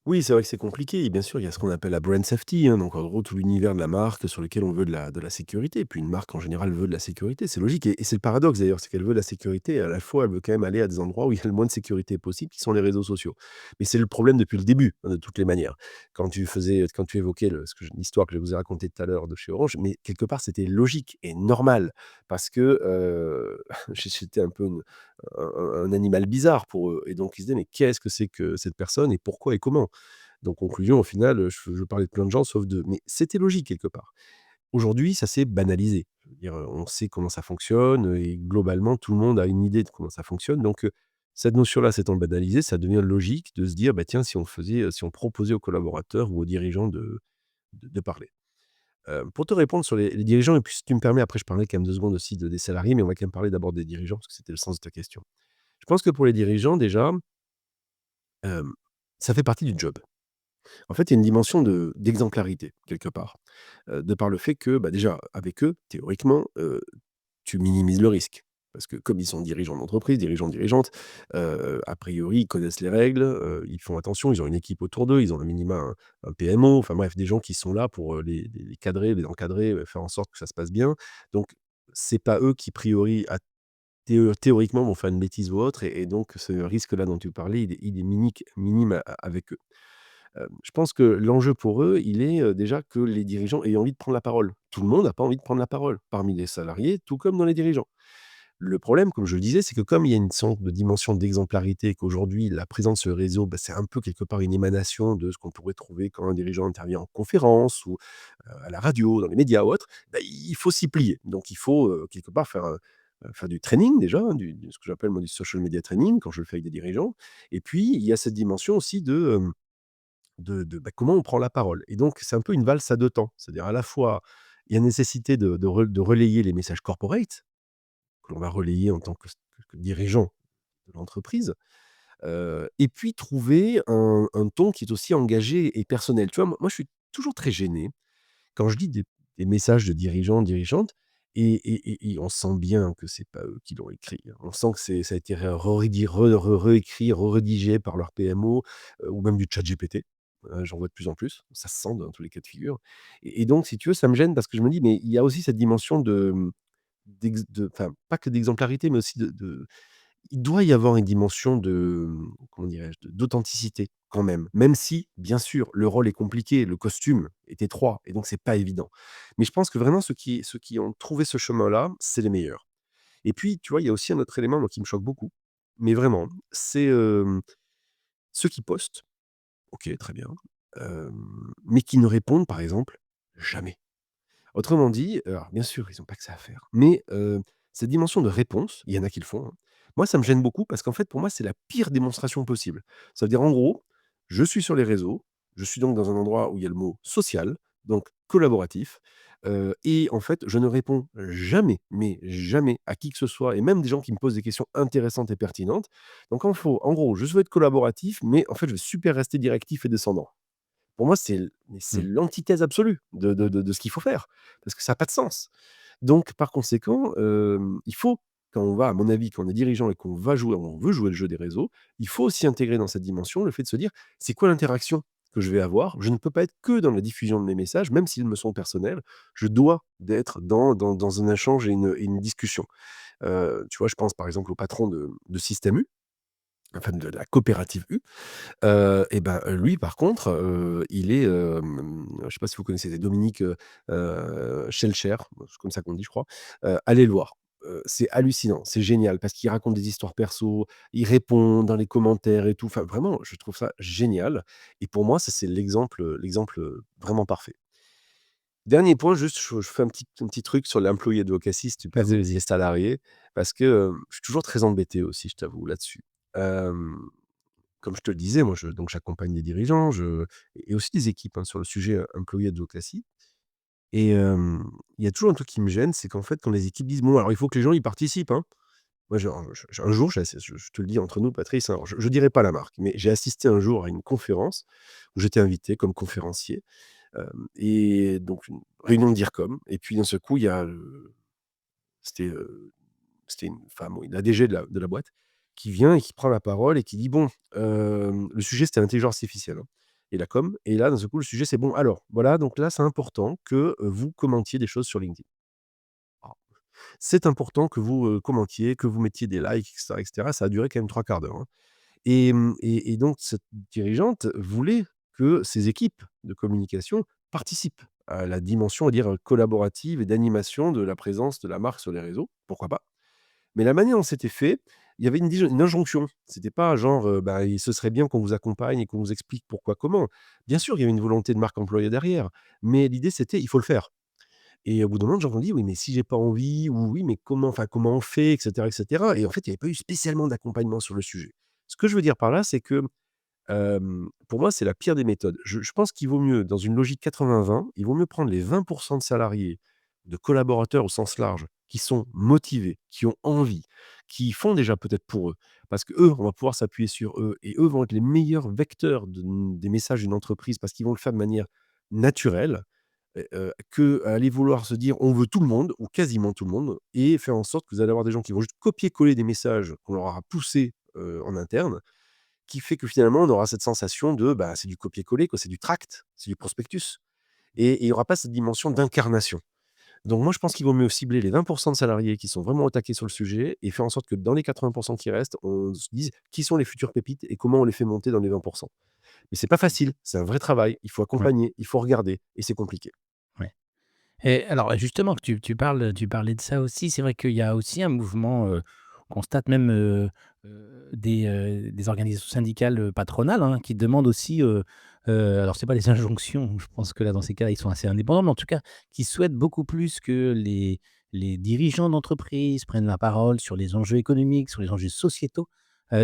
Oui, c'est vrai que c'est compliqué. Et bien sûr, il y a ce qu'on appelle la brand safety, hein, donc en gros tout l'univers de la marque sur lequel on veut de la sécurité. Et puis une marque en général veut de la sécurité, c'est logique, et c'est le paradoxe d'ailleurs, c'est qu'elle veut de la sécurité et à la fois elle veut quand même aller à des endroits où il y a le moins de sécurité possible, qui sont les réseaux sociaux. Mais c'est le problème depuis le début, hein, de toutes les manières. Quand tu évoquais l'histoire que je vous ai racontée tout à l'heure de chez Orange, mais quelque part c'était logique et normal parce que, j'étais un peu un animal bizarre pour eux, et donc ils se disaient: «Mais qu'est-ce que c'est que cette personne et pourquoi et comment?» Donc conclusion, au final, je parlais de plein de gens sauf d'eux. Mais c'était logique quelque part. Aujourd'hui, ça s'est banalisé. Je veux dire, on sait comment ça fonctionne, et globalement, tout le monde a une idée de comment ça fonctionne. Donc, cette notion-là s'étant banalisée, ça devient logique de se dire: «Bah, tiens, si on proposait aux collaborateurs ou aux dirigeants de parler». Pour te répondre sur les dirigeants, et puis si tu me permets, après je parlerai quand même 2 secondes aussi des salariés, mais on va quand même parler d'abord des dirigeants parce que c'était le sens de ta question. Je pense que pour les dirigeants déjà, hem, ça fait partie du job. En fait, il y a une dimension d'exemplarité quelque part, de par le fait que, bah, déjà avec eux, théoriquement, tu minimises le risque. Parce que comme ils sont dirigeants d'entreprise, dirigeants, dirigeantes, a priori, ils connaissent les règles, ils font attention, ils ont une équipe autour d'eux, ils ont un minima un PMO, enfin bref, des gens qui sont là pour, les cadrer, les encadrer, faire en sorte que ça se passe bien. Donc c'est pas eux qui, priori, à théoriquement, vont faire une bêtise ou autre et donc ce risque-là dont tu parlais, il est minique minime avec eux. Je pense que l'enjeu pour eux, il est, déjà que les dirigeants aient envie de prendre la parole. Tout le monde n'a pas envie de prendre la parole, parmi les salariés, tout comme dans les dirigeants. Le problème, comme je le disais, c'est que comme il y a une sorte de dimension d'exemplarité, qu'aujourd'hui la présence sur le réseau, bah, c'est un peu quelque part une émanation de ce qu'on pourrait trouver quand un dirigeant intervient en conférence ou, à la radio, dans les médias ou autre, bah, il faut s'y plier. Donc il faut, quelque part faire du training déjà, hein, du ce que j'appelle moi du social media training quand je le fais avec des dirigeants et puis il y a cette dimension aussi bah, comment on prend la parole et donc c'est un peu une valse à 2 temps. C'est-à-dire à la fois, il y a nécessité de relayer les messages corporate, que l'on va relayer en tant que dirigeant de l'entreprise, et puis trouver un ton qui est aussi engagé et personnel. Tu vois? Moi, je suis toujours très gêné quand je lis des messages de dirigeants, dirigeantes et on sent bien que c'est pas eux qui l'ont écrit, hein. On sent que ça a été réécrit, rédigé par leur PMO, ou même du ChatGPT. J'en vois de plus en plus. Ça se sent dans tous les cas de figure et donc si tu veux, ça me gêne parce que je me dis: «Mais il y a aussi cette dimension enfin, pas que d'exemplarité, mais aussi il doit y avoir une dimension comment dirais-je? D'authenticité quand même. Même si, bien sûr, le rôle est compliqué, le costume est étroit et donc c'est pas évident. Mais je pense que vraiment ceux qui ont trouvé ce chemin-là, c'est les meilleurs. Et puis, tu vois, il y a aussi un autre élément, moi, qui me choque beaucoup, mais vraiment, c'est, ceux qui postent, OK, très bien, mais qui ne répondent, par exemple, jamais. Autrement dit, alors bien sûr, ils ont pas que ça à faire, mais cette dimension de réponse, il y en a qui le font, hein. Moi, ça me gêne beaucoup parce qu'en fait, pour moi, c'est la pire démonstration possible. Ça veut dire, en gros, je suis sur les réseaux, je suis donc dans un endroit où il y a le mot social, donc collaboratif, et en fait, je ne réponds jamais, mais jamais à qui que ce soit et même des gens qui me posent des questions intéressantes et pertinentes. Donc en gros, je veux être collaboratif, mais en fait, je vais super rester directif et descendant. Pour moi, c'est Mmh. l'antithèse absolue de ce qu'il faut faire, parce que ça a pas de sens. Donc par conséquent, il faut, quand on va à mon avis, quand on est dirigeant et on veut jouer le jeu des réseaux, il faut aussi intégrer dans cette dimension le fait de se dire: «C'est quoi l'interaction que je vais avoir?» Je ne peux pas être que dans la diffusion de mes messages, même s'ils me sont personnels. Je dois d'être dans un échange et une discussion. Tu vois, je pense par exemple au patron de Système U, enfin de la coopérative U. Et ben, lui par contre, il est, je sais pas si vous connaissez, c'est Dominique, Schellcher, c'est comme ça qu'on dit je crois. Allez le voir. C'est hallucinant, c'est génial parce qu'il raconte des histoires perso, il répond dans les commentaires et tout. Enfin vraiment, je trouve ça génial et pour moi, ça c'est l'exemple vraiment parfait. Dernier point, juste je fais un petit truc sur l'employee advocacy si tu Vas-y, permets, vas-y. les salariés, parce que, je suis toujours très embêté aussi, je t'avoue, là-dessus. Hem Comme je te le disais, moi, j'accompagne des dirigeants, et aussi des équipes, hein, sur le sujet, employee advocacy et il y a toujours un truc qui me gêne, c'est qu'en fait, quand les équipes disent: «Bon, alors il faut que les gens y participent, hein». Moi, un jour, je te le dis entre nous, Patrice, hein, alors je dirai pas la marque, mais j'ai assisté un jour à une conférence où j'étais invité comme conférencier, et donc une réunion de DIRCOM et puis d'un seul coup, il y a c'était, c'était une femme, oui, la DG de la boîte, qui vient et qui prend la parole et qui dit: «Bon», le sujet c'était l'intelligence artificielle, hein et la com et là, d'un seul coup, le sujet c'est: «Bon alors, voilà, donc là, c'est important que, vous commentiez des choses sur LinkedIn. Alors, c'est important que vous, commentiez, que vous mettiez des likes et cetera». Ça a duré quand même 3/4 d'heure, hein et donc cette dirigeante voulait que ses équipes de communication participent à la dimension, on va dire, collaborative et d'animation de la présence de la marque sur les réseaux. Pourquoi pas? Mais la manière dont c'était fait, il y avait une injonction. C'était pas genre, bah, et ce serait bien qu'on vous accompagne et qu'on vous explique pourquoi, comment. Bien sûr, il y avait une volonté de marque employeur derrière, mais l'idée c'était: «Il faut le faire» et au bout d'un moment, j'entends dit: «Oui, mais si j'ai pas envie» ou «Oui, mais comment, enfin, comment on fait?» et cetera et cetera et en fait, il y avait pas eu spécialement d'accompagnement sur le sujet. Ce que je veux dire par là, c'est que, pour moi, c'est la pire des méthodes. Je pense qu'il vaut mieux, dans une logique 80-20, il vaut mieux prendre les 20 de salariés, de collaborateurs au sens large, qui sont motivés, qui ont envie, qui font déjà peut-être pour eux. Parce qu'eux, on va pouvoir s'appuyer sur eux et eux vont être les meilleurs vecteurs des messages d'une entreprise parce qu'ils vont le faire de manière naturelle qu'à aller vouloir se dire: «On veut tout le monde» ou quasiment tout le monde et faire en sorte que vous allez avoir des gens qui vont juste copier-coller des messages qu'on leur aura poussés, en interne, qui fait que finalement on aura cette sensation de, bah, c'est du copier-coller quoi, c'est du tract, c'est du prospectus et il y aura pas cette dimension d'incarnation. Donc moi je pense qu'il vaut mieux cibler les 20 de salariés qui sont vraiment au taquet sur le sujet et faire en sorte que dans les 80 qui restent, on se dise: «Qui sont les futures pépites et comment on les fait monter dans les 20 ?» Mais c'est pas facile, c'est un vrai travail, il faut Ouais, accompagner, il faut regarder et c'est compliqué. ouais. Et alors justement que tu parlais de ça aussi, c'est vrai qu'il y a aussi un mouvement, on constate même, des organisations syndicales, patronales, hein, qui demandent aussi, alors c'est pas des injonctions, je pense que là, dans ces cas-là, ils sont assez indépendants, mais en tout cas, qui souhaitent beaucoup plus que les dirigeants d'entreprise prennent la parole sur les enjeux économiques, sur les enjeux sociétaux,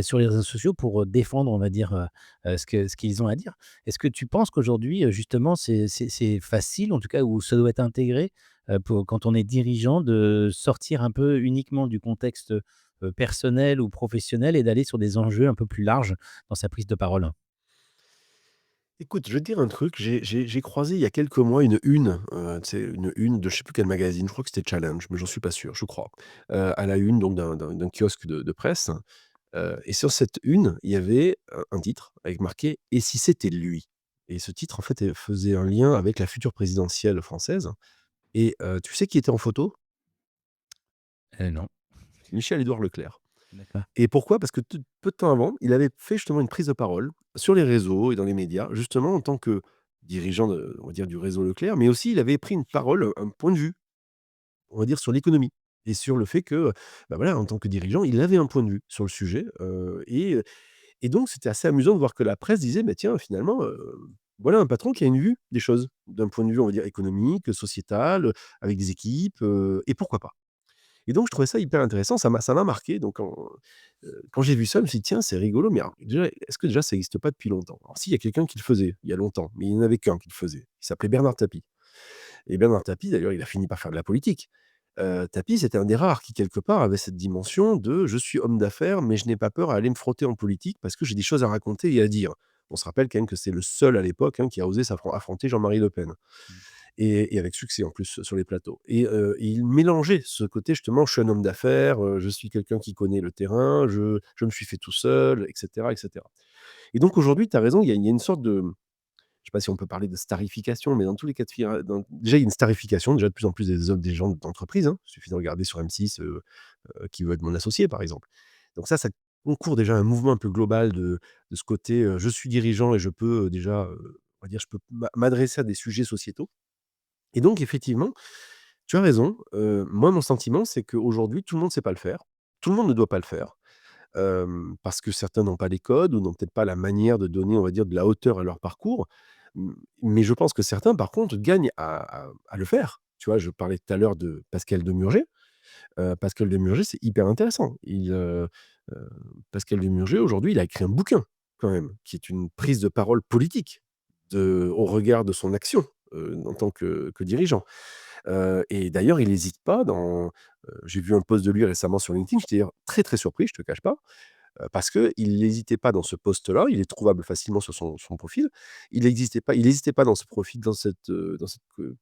sur les réseaux sociaux pour, défendre, on va dire, ce qu'ils ont à dire. Est-ce que tu penses qu'aujourd'hui, justement, c'est facile, en tout cas, ou ça doit être intégré, pour quand on est dirigeant, de sortir un peu uniquement du contexte, personnel ou professionnel et d'aller sur des enjeux un peu plus larges dans sa prise de parole? Écoute, je vais te dire un truc, j'ai croisé il y a quelques mois tu sais, une une de je sais plus quel magazine, je crois que c'était Challenge, mais j'en suis pas sûr, je crois. À la une donc d'un kiosque de presse, et sur cette une, il y avait un titre avec marqué: «Et si c'était lui?» et ce titre en fait, faisait un lien avec la future présidentielle française et tu sais qui était en photo? Non. Michel-Édouard Leclerc. D'accord. Et pourquoi? Parce que peu de temps avant, il avait fait justement une prise de parole sur les réseaux et dans les médias, justement en tant que dirigeant de on va dire du réseau Leclerc, mais aussi il avait pris une parole, un point de vue, on va dire sur l'économie et sur le fait que, bah, voilà, en tant que dirigeant, il avait un point de vue sur le sujet, et donc c'était assez amusant de voir que la presse disait: «Mais tiens, finalement, voilà un patron qui a une vue des choses, d'un point de vue, on va dire économique, sociétal, avec des équipes, et pourquoi pas?» Et donc je trouvais ça hyper intéressant, ça m'a marqué donc quand j'ai vu ça, je me suis dit: «Tiens, c'est rigolo, mais alors déjà, est-ce que déjà ça existe pas depuis longtemps?» Alors si, il y a quelqu'un qui le faisait, il y a longtemps, mais il y en avait qu'un qui le faisait. Il s'appelait Bernard Tapie et Bernard Tapie d'ailleurs, il a fini par faire de la politique. Tapie, c'était un des rares qui quelque part avait cette dimension de: «Je suis homme d'affaires, mais je n'ai pas peur à aller me frotter en politique parce que j'ai des choses à raconter et à dire». On se rappelle quand même que c'est le seul à l'époque, hein, qui a osé affronter Jean-Marie Le Pen Mmh. et avec succès en plus sur les plateaux et il mélangeait ce côté justement: «Je suis un homme d'affaires, je suis quelqu'un qui connaît le terrain, je me suis fait tout seul» et cetera et cetera et donc aujourd'hui, tu as raison, il y a une sorte de je sais pas si on peut parler de starification, mais dans tous les cas de figure déjà il y a une starification, déjà de plus en plus des hommes des gens d'entreprise, hein. Il suffit de regarder sur M6, qui veut être mon associé par exemple. Donc ça concourt déjà à un mouvement un peu global de ce côté, je suis dirigeant et je peux, déjà, on va dire je peux m'adresser à des sujets sociétaux et donc effectivement, tu as raison, moi mon sentiment c'est qu'aujourd'hui tout le monde ne sait pas le faire. Tout le monde ne doit pas le faire, parce que certains n'ont pas les codes ou n'ont peut-être pas la manière de donner, on va dire, de la hauteur à leur parcours. Mais je pense que certains par contre gagnent à le faire. Tu vois? Je parlais tout à l'heure de Pascal Demurger. Pascal Demurger, c'est hyper intéressant. Heu, Pascal Demurger aujourd'hui, il a écrit un bouquin quand même, qui est une prise de parole politique au regard de son action, en tant que dirigeant. Et d'ailleurs, il hésite pas j'ai vu un post de lui récemment sur LinkedIn, j'étais d'ailleurs très, très surpris, je te cache pas, parce qu'il n'hésitait pas dans ce post-là, il est trouvable facilement sur son profil. Il hésitait pas dans ce profil dans cette,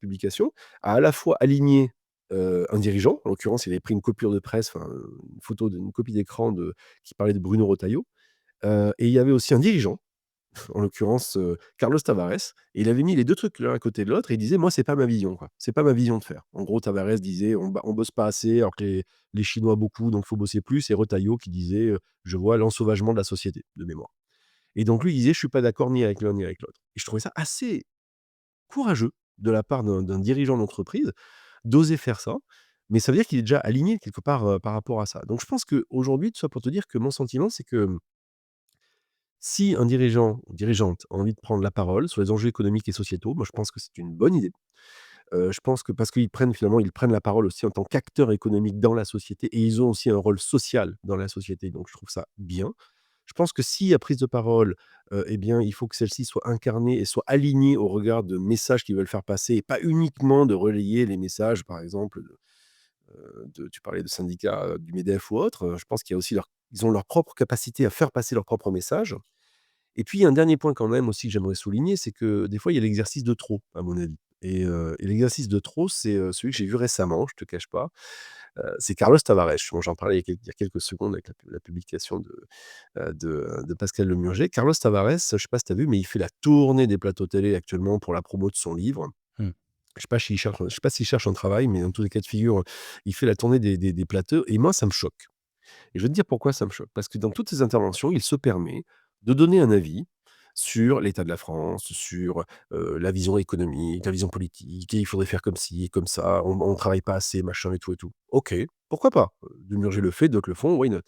publication, à la fois aligner, un dirigeant, en l'occurrence, il avait pris une coupure de presse, enfin, une photo d'une copie d'écran qui parlait de Bruno Retailleau, et il y avait aussi un dirigeant en l'occurrence, Carlos Tavares et il avait mis les 2 trucs l'un à côté de l'autre et il disait: «Moi, c'est pas ma vision, quoi. C'est pas ma vision de faire». En gros, Tavares disait: On bosse pas assez alors que les Chinois beaucoup, donc faut bosser plus» et Retailleau qui disait, «Je vois l'ensauvagement de la société», de mémoire et donc lui, il disait: «Je suis pas d'accord ni avec l'un ni avec l'autre» et je trouvais ça assez courageux de la part d'un dirigeant d'entreprise d'oser faire ça, mais ça veut dire qu'il est déjà aligné quelque part, par rapport à ça. Donc je pense qu'aujourd'hui, tout ça pour te dire que mon sentiment, c'est que si un dirigeant ou dirigeante a envie de prendre la parole sur les enjeux économiques et sociétaux, moi je pense que c'est une bonne idée. Je pense que parce ils prennent la parole aussi en tant qu'acteurs économiques dans la société et ils ont aussi un rôle social dans la société, donc je trouve ça bien. Je pense que s'il y a prise de parole, eh bien, il faut que celle-ci soit incarnée et soit alignée au regard de messages qu'ils veulent faire passer et pas uniquement de relayer les messages, par exemple, tu parlais de syndicats, du MEDEF ou autres, je pense qu'il y a aussi ils ont leur propre capacité à faire passer leurs propres messages et puis, il y a un dernier point quand même aussi que j'aimerais souligner, c'est que des fois, il y a l'exercice de trop, à mon avis. Et l'exercice de trop, c'est, celui que j'ai vu récemment, je te cache pas. C'est Carlos Tavares, dont j'en parlais il y a quelques secondes avec la publication de Pascal Lemurger. Carlos Tavares, je sais pas si tu as vu, mais il fait la tournée des plateaux télé actuellement pour la promo de son livre. Mmh. Je sais pas s'il cherche un travail, mais dans tous les cas de figure, il fait la tournée des plateaux et moi ça me choque. Et je vais te dire pourquoi ça me choque. Parce que dans toutes ses interventions, il se permet de donner un avis sur l'état de la France, sur, la vision économique, la vision politique et il faudrait faire comme ci, comme ça, on travaille pas assez, machin et tout et tout. OK, pourquoi pas? Demurger le fait, d'autres le font, why not?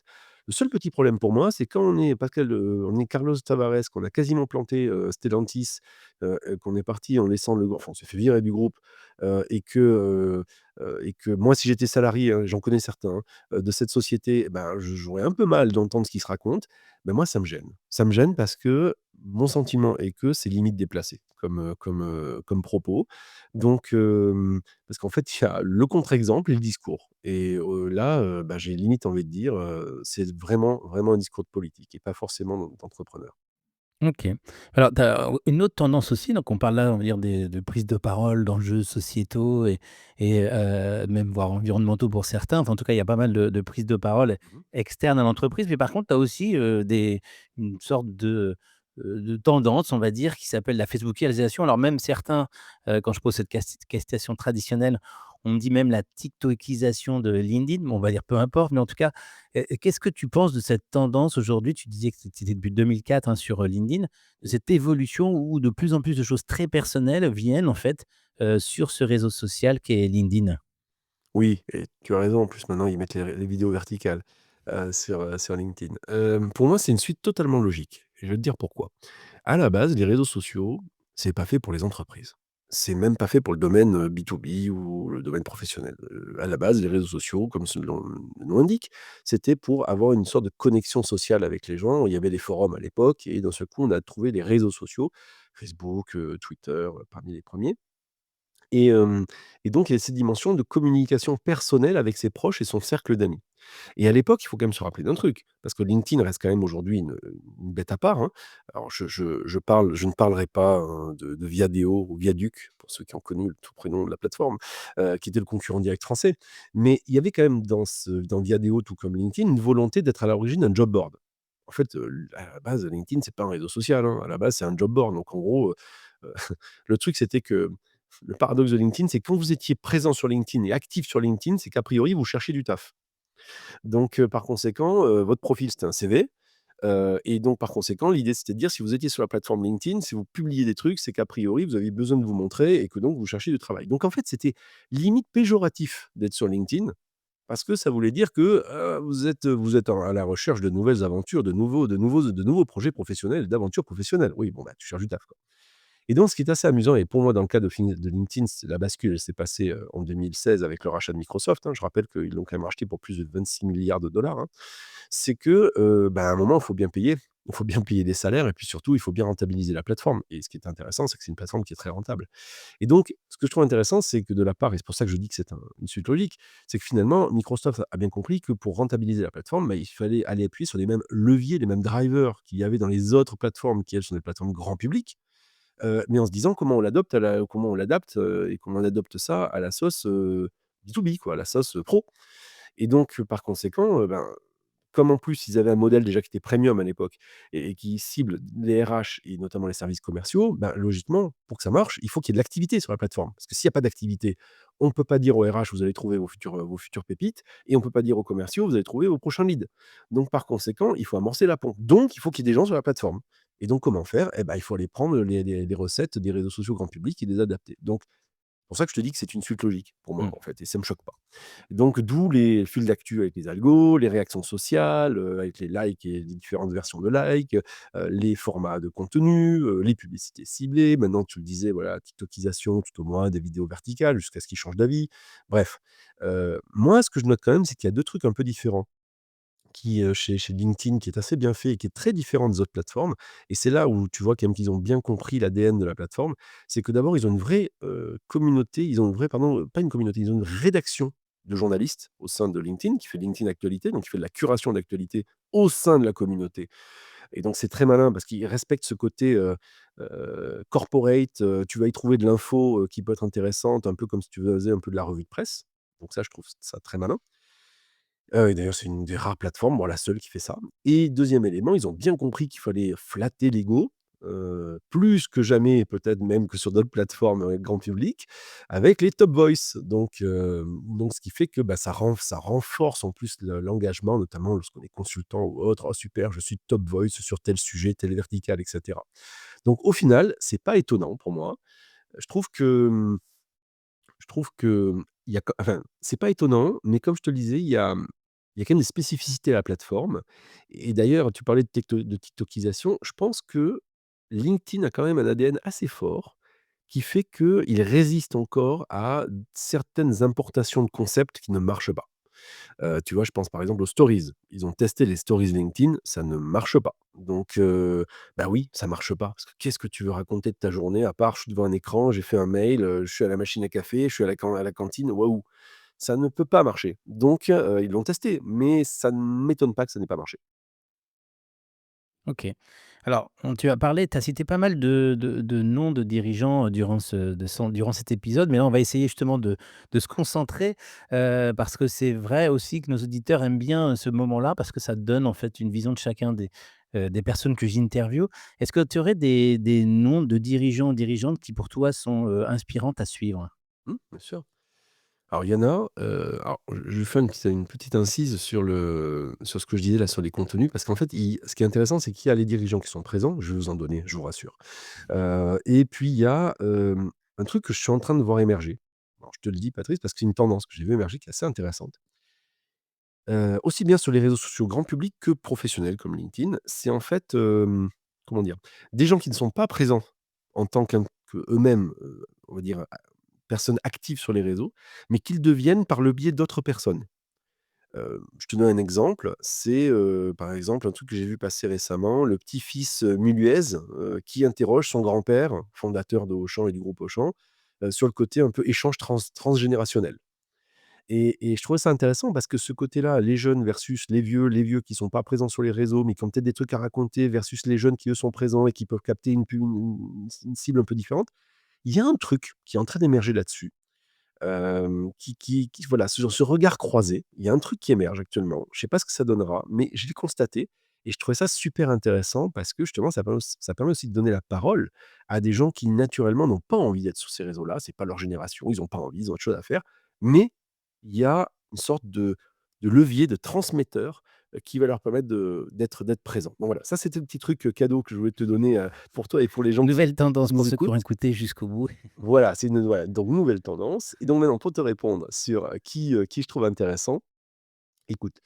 Le seul petit problème pour moi, c'est quand on est Carlos Tavares, qu'on a quasiment planté, Stellantis, qu'on est parti en laissant le enfin, on s'est fait virer du groupe, et que moi, si j'étais salarié, hein, j'en connais certains, hein, de cette société, ben, j'aurais un peu mal d'entendre ce qui se raconte. Ben, moi, ça me gêne. Ça me gêne parce que mon sentiment est que c'est limite déplacé comme propos. Donc, parce qu'en fait, il y a le contre-exemple et le discours et là, bah, j'ai limite envie de dire, c'est vraiment, vraiment un discours de politique et pas forcément d'entrepreneur. OK. Alors, tu as une autre tendance aussi, donc on parle là, on va dire des de prise de parole, d'enjeux sociétaux et même voire environnementaux pour certains. Enfin, en tout cas, il y a pas mal de prises de parole Mmh. externes à l'entreprise. Mais par contre, tu as aussi, une sorte de tendance, on va dire, qui s'appelle la facebookisation. Alors même certains, quand je pose cette question traditionnelle, on me dit même la tiktokisation de LinkedIn. Bon, on va dire peu importe, mais en tout cas, qu'est-ce que tu penses de cette tendance aujourd'hui? Tu disais que c'était depuis 2004, hein, sur, LinkedIn, de cette évolution où de plus en plus de choses très personnelles viennent en fait, sur ce réseau social qu'est LinkedIn? Oui et tu as raison, en plus maintenant ils mettent les vidéos verticales, sur LinkedIn. Pour moi, c'est une suite totalement logique et je vais te dire pourquoi. À la base, les réseaux sociaux, c'est pas fait pour les entreprises. C'est même pas fait pour le domaine, B2B ou le domaine professionnel. À la base, les réseaux sociaux, comme le nom l'indique, c'était pour avoir une sorte de connexion sociale avec les gens. Il y avait des forums à l'époque et d'un seul coup, on a trouvé les réseaux sociaux, Facebook, Twitter, parmi les premiers. Et donc il y a cette dimension de communication personnelle avec ses proches et son cercle d'amis. Et à l'époque, il faut quand même se rappeler d'un truc, parce que LinkedIn reste quand même aujourd'hui une bête à part, hein. Alors je ne parlerai pas, de Viadeo ou Viaduc, pour ceux qui ont connu le tout prénom de la plateforme, qui était le concurrent direct français. Mais il y avait quand même dans Viadeo, tout comme LinkedIn, une volonté d'être à l'origine d'un job board. En fait, à la base, LinkedIn, c'est pas un réseau social, hein. À la base, c'est un job board. Donc en gros, le truc, c'était que le paradoxe de LinkedIn, c'est que quand vous étiez présent sur LinkedIn et actif sur LinkedIn, c'est qu'a priori, vous cherchiez du taf. Donc, par conséquent, votre profil, c'était un CV, et donc par conséquent, l'idée, c'était de dire si vous étiez sur la plateforme LinkedIn, si vous publiez des trucs, c'est qu'a priori, vous aviez besoin de vous montrer et que donc vous cherchiez du travail. Donc en fait, c'était limite péjoratif d'être sur LinkedIn parce que ça voulait dire que, vous êtes à la recherche de nouvelles aventures, de nouveaux projets professionnels, d'aventures professionnelles. Oui, bon, bah, tu cherches du taf, quoi. Et donc ce qui est assez amusant et pour moi dans le cas de LinkedIn, c'est la bascule, elle s'est passée, en 2016 avec le rachat de Microsoft, hein. Je rappelle qu'ils l'ont quand même racheté pour plus de 26 milliards de dollars, hein. C'est que, bah, à un moment, il faut bien payer. Il faut bien payer des salaires et puis surtout, il faut bien rentabiliser la plateforme et ce qui est intéressant, c'est que c'est une plateforme qui est très rentable. Et donc ce que je trouve intéressant, c'est que de la part et c'est pour ça que je dis que c'est une suite logique, c'est que finalement Microsoft a bien compris que pour rentabiliser la plateforme, bah, il fallait aller appuyer sur les mêmes leviers, les mêmes drivers qu'il y avait dans les autres plateformes qui, elles, sont des plateformes grand public. Mais en se disant comment on l'adapte, et comment on adopte ça à la sauce, B2B quoi, à la sauce, pro. Et donc, par conséquent, ben, comme en plus ils avaient un modèle déjà qui était premium à l'époque et qui cible les RH et notamment les services commerciaux, ben, logiquement, pour que ça marche, il faut qu'il y ait de l'activité sur la plateforme. Parce que s'il y a pas d'activité, on ne peut pas dire aux RH: «Vous allez trouver vos futures pépites» et on ne peut pas dire aux commerciaux: «Vous allez trouver vos prochains leads». Donc par conséquent, il faut amorcer la pompe. Donc il faut qu'il y ait des gens sur la plateforme. Et donc comment faire? Eh ben, il faut aller prendre les recettes des réseaux sociaux grand public et les adapter. Donc c'est pour ça que je te dis que c'est une suite logique pour moi, Mmh. en fait et ça me choque pas. Donc d'où les fils d'actu avec les algos, les réactions sociales, avec les likes et les différentes versions de likes, les formats de contenu, les publicités ciblées. Maintenant, tu le disais, voilà, TikTokisation, tout au moins des vidéos verticales jusqu'à ce qu'ils changent d'avis. Bref, moi, ce que je note quand même, c'est qu'il y a 2 trucs un peu différents chez LinkedIn qui est assez bien fait et qui est très différent des autres plateformes et c'est là où tu vois quand même qu'ils ont bien compris l'ADN de la plateforme. C'est que d'abord ils ont une vraie, communauté, ils ont une vraie pardon, pas une communauté, ils ont une rédaction de journalistes au sein de LinkedIn qui fait LinkedIn Actualité, donc qui fait de la curation d'actualité au sein de la communauté et donc c'est très malin parce qu'ils respectent ce côté, corporate, tu vas y trouver de l'info, qui peut être intéressante, un peu comme si tu faisais un peu de la revue de presse. Donc ça, je trouve ça très malin. Et d'ailleurs, c'est une des rares plateformes, bon, la seule qui fait ça. Et deuxième élément, ils ont bien compris qu'il fallait flatter l'ego, plus que jamais, peut-être même que sur d'autres plateformes, grand public, avec les top voice. Donc ce qui fait que, bah, ça renforce en plus l'engagement, notamment lorsqu'on est consultant ou autre: «Oh super, je suis top voice sur tel sujet, telle verticale» et cetera. Donc au final, c'est pas étonnant pour moi. Je trouve que, je trouve que, il y a quand enfin, c'est pas étonnant, mais comme je te le disais, il y a quand même des spécificités à la plateforme et d'ailleurs, tu parlais de TikTokisation. Je pense que LinkedIn a quand même un ADN assez fort qui fait qu'il résiste encore à certaines importations de concepts qui ne marchent pas. Tu vois, je pense par exemple aux stories. Ils ont testé les stories LinkedIn, ça ne marche pas. Bah oui, ça marche pas. Parce que qu'est-ce que tu veux raconter de ta journée à part: «Je suis devant un écran, j'ai fait un mail, je suis à la machine à café, je suis à la cantine», waouh! Ça ne peut pas marcher. Ils l'ont testé, mais ça ne m'étonne pas que ça n'ait pas marché. OK. Alors, tu as parlé, tu as cité pas mal de noms de dirigeants, durant cet épisode, mais là, on va essayer justement de se concentrer, parce que c'est vrai aussi que nos auditeurs aiment bien, ce moment-là, parce que ça donne, en fait, une vision de chacun des personnes que j'interviewe. Est-ce que tu aurais des noms de dirigeants, dirigeantes qui, pour toi, sont, inspirantes à suivre? Mmh, bien sûr. Alors il y en a, alors je fais une petite incise sur ce que je disais là sur les contenus parce qu'en fait, ce qui est intéressant, c'est qu'il y a les dirigeants qui sont présents, je vais vous en donner, je vous rassure. Et puis il y a, un truc que je suis en train de voir émerger. Alors je te le dis Patrice, parce que c'est une tendance que j'ai vu émerger qui est assez intéressante. Aussi bien sur les réseaux sociaux grand public que professionnels comme LinkedIn. C'est en fait, comment dire? Des gens qui ne sont pas présents en tant qu'eux-mêmes, on va dire, personnes actives sur les réseaux, mais qu'ils deviennent par le biais d'autres personnes. Je te donne un exemple, c'est, par exemple, un truc que j'ai vu passer récemment, le petit-fils, Muluez, qui interroge son grand-père, fondateur de Auchan et du groupe Auchan, sur le côté un peu échange transgénérationnel. Et je trouvais ça intéressant parce que ce côté-là, les jeunes versus les vieux qui sont pas présents sur les réseaux, mais qui ont peut-être des trucs à raconter versus les jeunes qui, eux, sont présents et qui peuvent capter une cible un peu différente. Il y a un truc qui est en train d'émerger là-dessus. Qui voilà, ce regard croisé, il y a un truc qui émerge actuellement. Je sais pas ce que ça donnera, mais je l'ai constaté et je trouvais ça super intéressant parce que justement ça permet aussi de donner la parole à des gens qui naturellement n'ont pas envie d'être sur ces réseaux-là. C'est pas leur génération, ils ont pas envie, ils ont autre chose à faire. Mais il y a une sorte de levier, de transmetteur, qui va leur permettre d'être présents. Donc voilà, ça c'était le petit truc, cadeau que je voulais te donner, pour toi et pour les gens Nouvelle tendance qui pour nous ceux qui ont écoutent. écouté jusqu'au bout. Voilà, c'est une voilà, donc nouvelle tendance et donc maintenant pour te répondre sur, qui je trouve intéressant, écoute,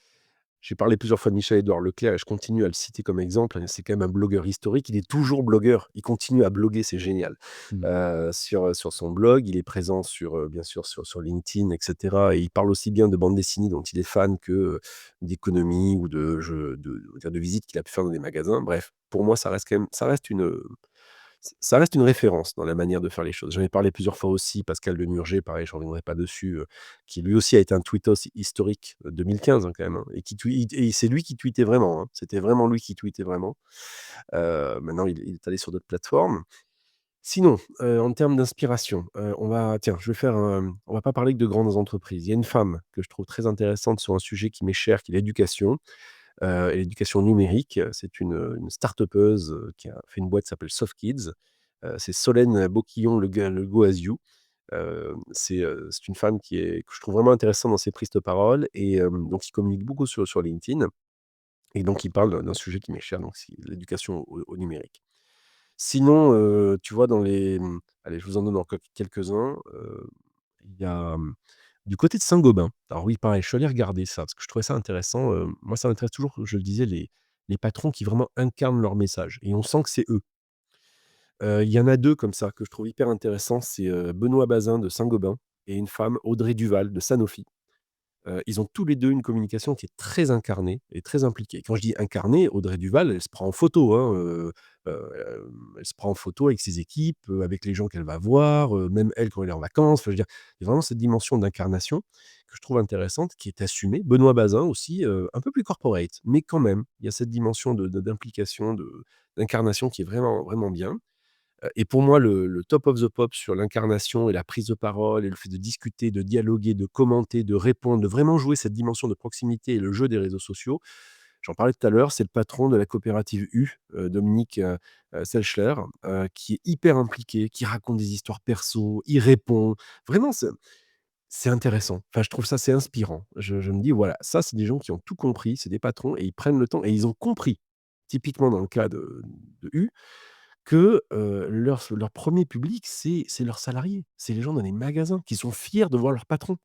j'ai parlé plusieurs fois de Michel-Édouard Leclerc et je continue à le citer comme exemple, hein, c'est quand même un blogueur historique, il est toujours blogueur, il continue à bloguer, c'est génial. Mmh. Sur son blog, il est présent bien sûr sur LinkedIn et cetera et il parle aussi bien de bande dessinée dont il est fan que, d'économie ou de jeux on va dire de visites qu'il a pu faire dans des magasins. Bref, pour moi ça reste une référence dans la manière de faire les choses. J'en ai parlé plusieurs fois aussi, Pascal Lemurger, pareil, je ne reviendrai pas dessus, qui lui aussi a été un tweetos historique, 2015, hein, quand même, hein, et qui tweet et c'est lui qui tweetait vraiment, hein. C'était vraiment lui qui tweetait vraiment. Maintenant il est allé sur d'autres plateformes. Sinon, en termes d'inspiration, je vais faire on va pas parler que de grandes entreprises. Il y a une femme que je trouve très intéressante sur un sujet qui m'est cher, qui est l'éducation. Et l'éducation numérique, c'est une start-upeuse, qui a fait une boîte qui s'appelle SoftKids. C'est Solène Boquillon Le Goasiou. C'est une femme que je trouve vraiment intéressante dans ses prises de parole et donc qui communique beaucoup sur LinkedIn et donc qui parle d'un sujet qui m'est cher, donc c'est l'éducation au numérique. Sinon, tu vois allez, je vous en donne encore quelques-uns, il y a, du côté de Saint-Gobain. Alors oui, pareil, je suis allé regarder ça parce que je trouvais ça intéressant, moi ça m'intéresse toujours, je le disais, les patrons qui vraiment incarnent leur message et on sent que c'est eux. Il y en a 2 comme ça que je trouve hyper intéressants, c'est, Benoît Bazin de Saint-Gobain et une femme, Audrey Duval de Sanofi. ils ont tous les 2 une communication qui est très incarnée et très impliquée. Quand je dis incarnée, Audrey Duval, elle se prend en photo, hein, elle se prend en photo avec ses équipes, avec les gens qu'elle va voir, même elle quand elle est en vacances. Enfin, je veux dire, il y a vraiment cette dimension d'incarnation que je trouve intéressante, qui est assumée. Benoît Bazin aussi, un peu plus corporate, mais quand même, il y a cette dimension d'implication, d'incarnation qui est vraiment, vraiment bien. Et pour moi, le top of the pop sur l'incarnation et la prise de parole et le fait de discuter, de dialoguer, de commenter, de répondre, de vraiment jouer cette dimension de proximité et le jeu des réseaux sociaux, j'en parlais tout à l'heure, c'est le patron de la coopérative U, Dominique, Selchler, qui est hyper impliqué, qui raconte des histoires perso, il répond. Vraiment, c'est intéressant. Enfin, je trouve ça, c'est inspirant. Je me dis: «Voilà, ça, c'est des gens qui ont tout compris, c'est des patrons et ils prennent le temps» et ils ont compris, typiquement dans le cas de U, que, leur 1er public, c'est leurs salariés. C'est les gens dans les magasins qui sont fiers de voir leur patron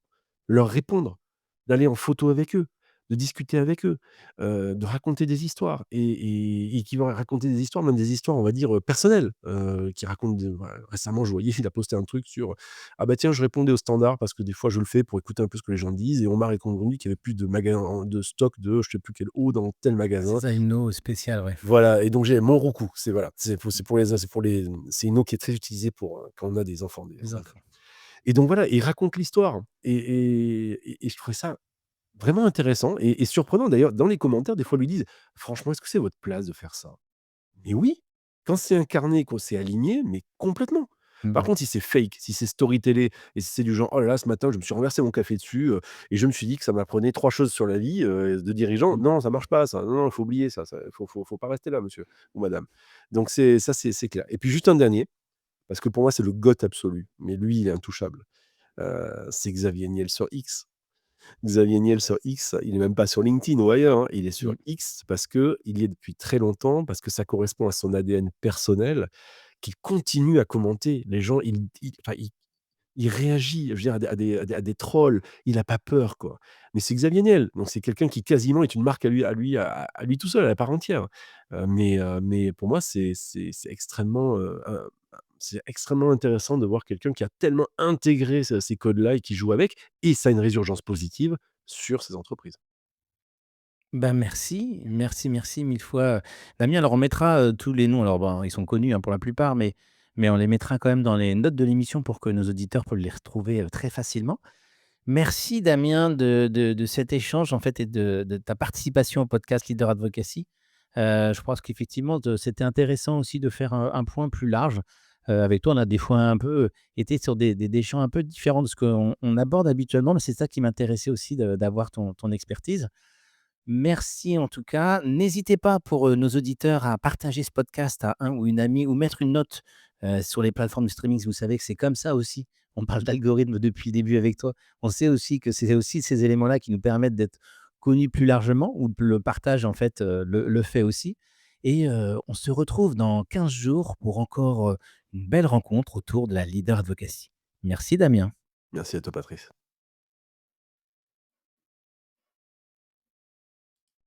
leur répondre, d'aller en photo avec eux, de discuter avec eux, de raconter des histoires et qui vont raconter des histoires, même des histoires, on va dire, personnelles, qui racontent de voilà, récemment, je voyais, il a posté un truc sur: «Ah bah tiens, je répondais au standard parce que des fois je le fais pour écouter un peu ce que les gens disent et on m'a répondu qu'il y avait plus de magasins de stock de je sais plus quelle eau dans tel C'est magasin». ça, une eau spéciale, ouais. Voilà et donc j'ai mon Roku, c'est voilà, c'est une eau qui est très utilisée pour, quand on a des enfants, des Les voilà enfants. et donc voilà, il raconte l'histoire et je trouvais ça vraiment intéressant et surprenant d'ailleurs, dans les commentaires, des fois, lui disent: «Franchement, est-ce que c'est votre place de faire ça?» Mais oui! Quand c'est incarné, quand c'est aligné, mais complètement. Par Mmh. contre, si c'est fake, si c'est storytellé et si c'est du genre: «Oh là là, ce matin, je me suis renversé mon café dessus, et je me suis dit que ça m'apprenait 3 choses sur la vie, de dirigeant». Mmh. Non, ça marche pas ça. Non, non, il faut oublier ça, faut pas rester là, monsieur ou madame. Donc c'est ça, c'est clair et puis juste un dernier, parce que pour moi, c'est le GOAT absolu, mais lui, il est intouchable, c'est Xavier Niel sur X. Xavier Niel sur X, il est même pas sur LinkedIn ou ailleurs, hein, il est sur Mmh. X parce qu'il y est depuis très longtemps, parce que ça correspond à son ADN personnel, qu'il continue à commenter. Les gens, enfin, il réagit, je veux dire, à des trolls, il a pas peur, quoi. Mais c'est Xavier Niel, donc c'est quelqu'un qui quasiment est une marque à lui tout seul, à part entière. Mais pour moi, c'est extrêmement, c'est extrêmement intéressant de voir quelqu'un qui a tellement intégré ces codes-là et qui joue avec et ça a une résurgence positive sur ses entreprises. Bah, merci, merci, merci 1000 fois, Damien. Alors on mettra, tous les noms, alors bon, ils sont connus, hein, pour la plupart, mais on les mettra quand même dans les notes de l'émission pour que nos auditeurs peuvent les retrouver, très facilement. Merci Damien de cet échange en fait et de ta participation au podcast Leader Advocacy. Je pense qu'effectivement c'était intéressant aussi de faire un point plus large. Avec toi, on a des fois un peu été sur des champs un peu différents de ce qu'on aborde habituellement, mais c'est ça qui m'intéressait aussi d'avoir ton expertise. Merci en tout cas. N'hésitez pas pour, nos auditeurs à partager ce podcast à un ou une amie ou mettre une note, sur les plateformes de streaming. Vous savez que c'est comme ça aussi. On parle d'algorithme depuis le début avec toi. On sait aussi que c'est aussi ces éléments-là qui nous permettent d'être connus plus largement ou le partage en fait, le fait aussi et on se retrouve dans 15 jours pour encore, une belle rencontre autour de la leader advocacy. Merci Damien. Merci à toi, Patrice.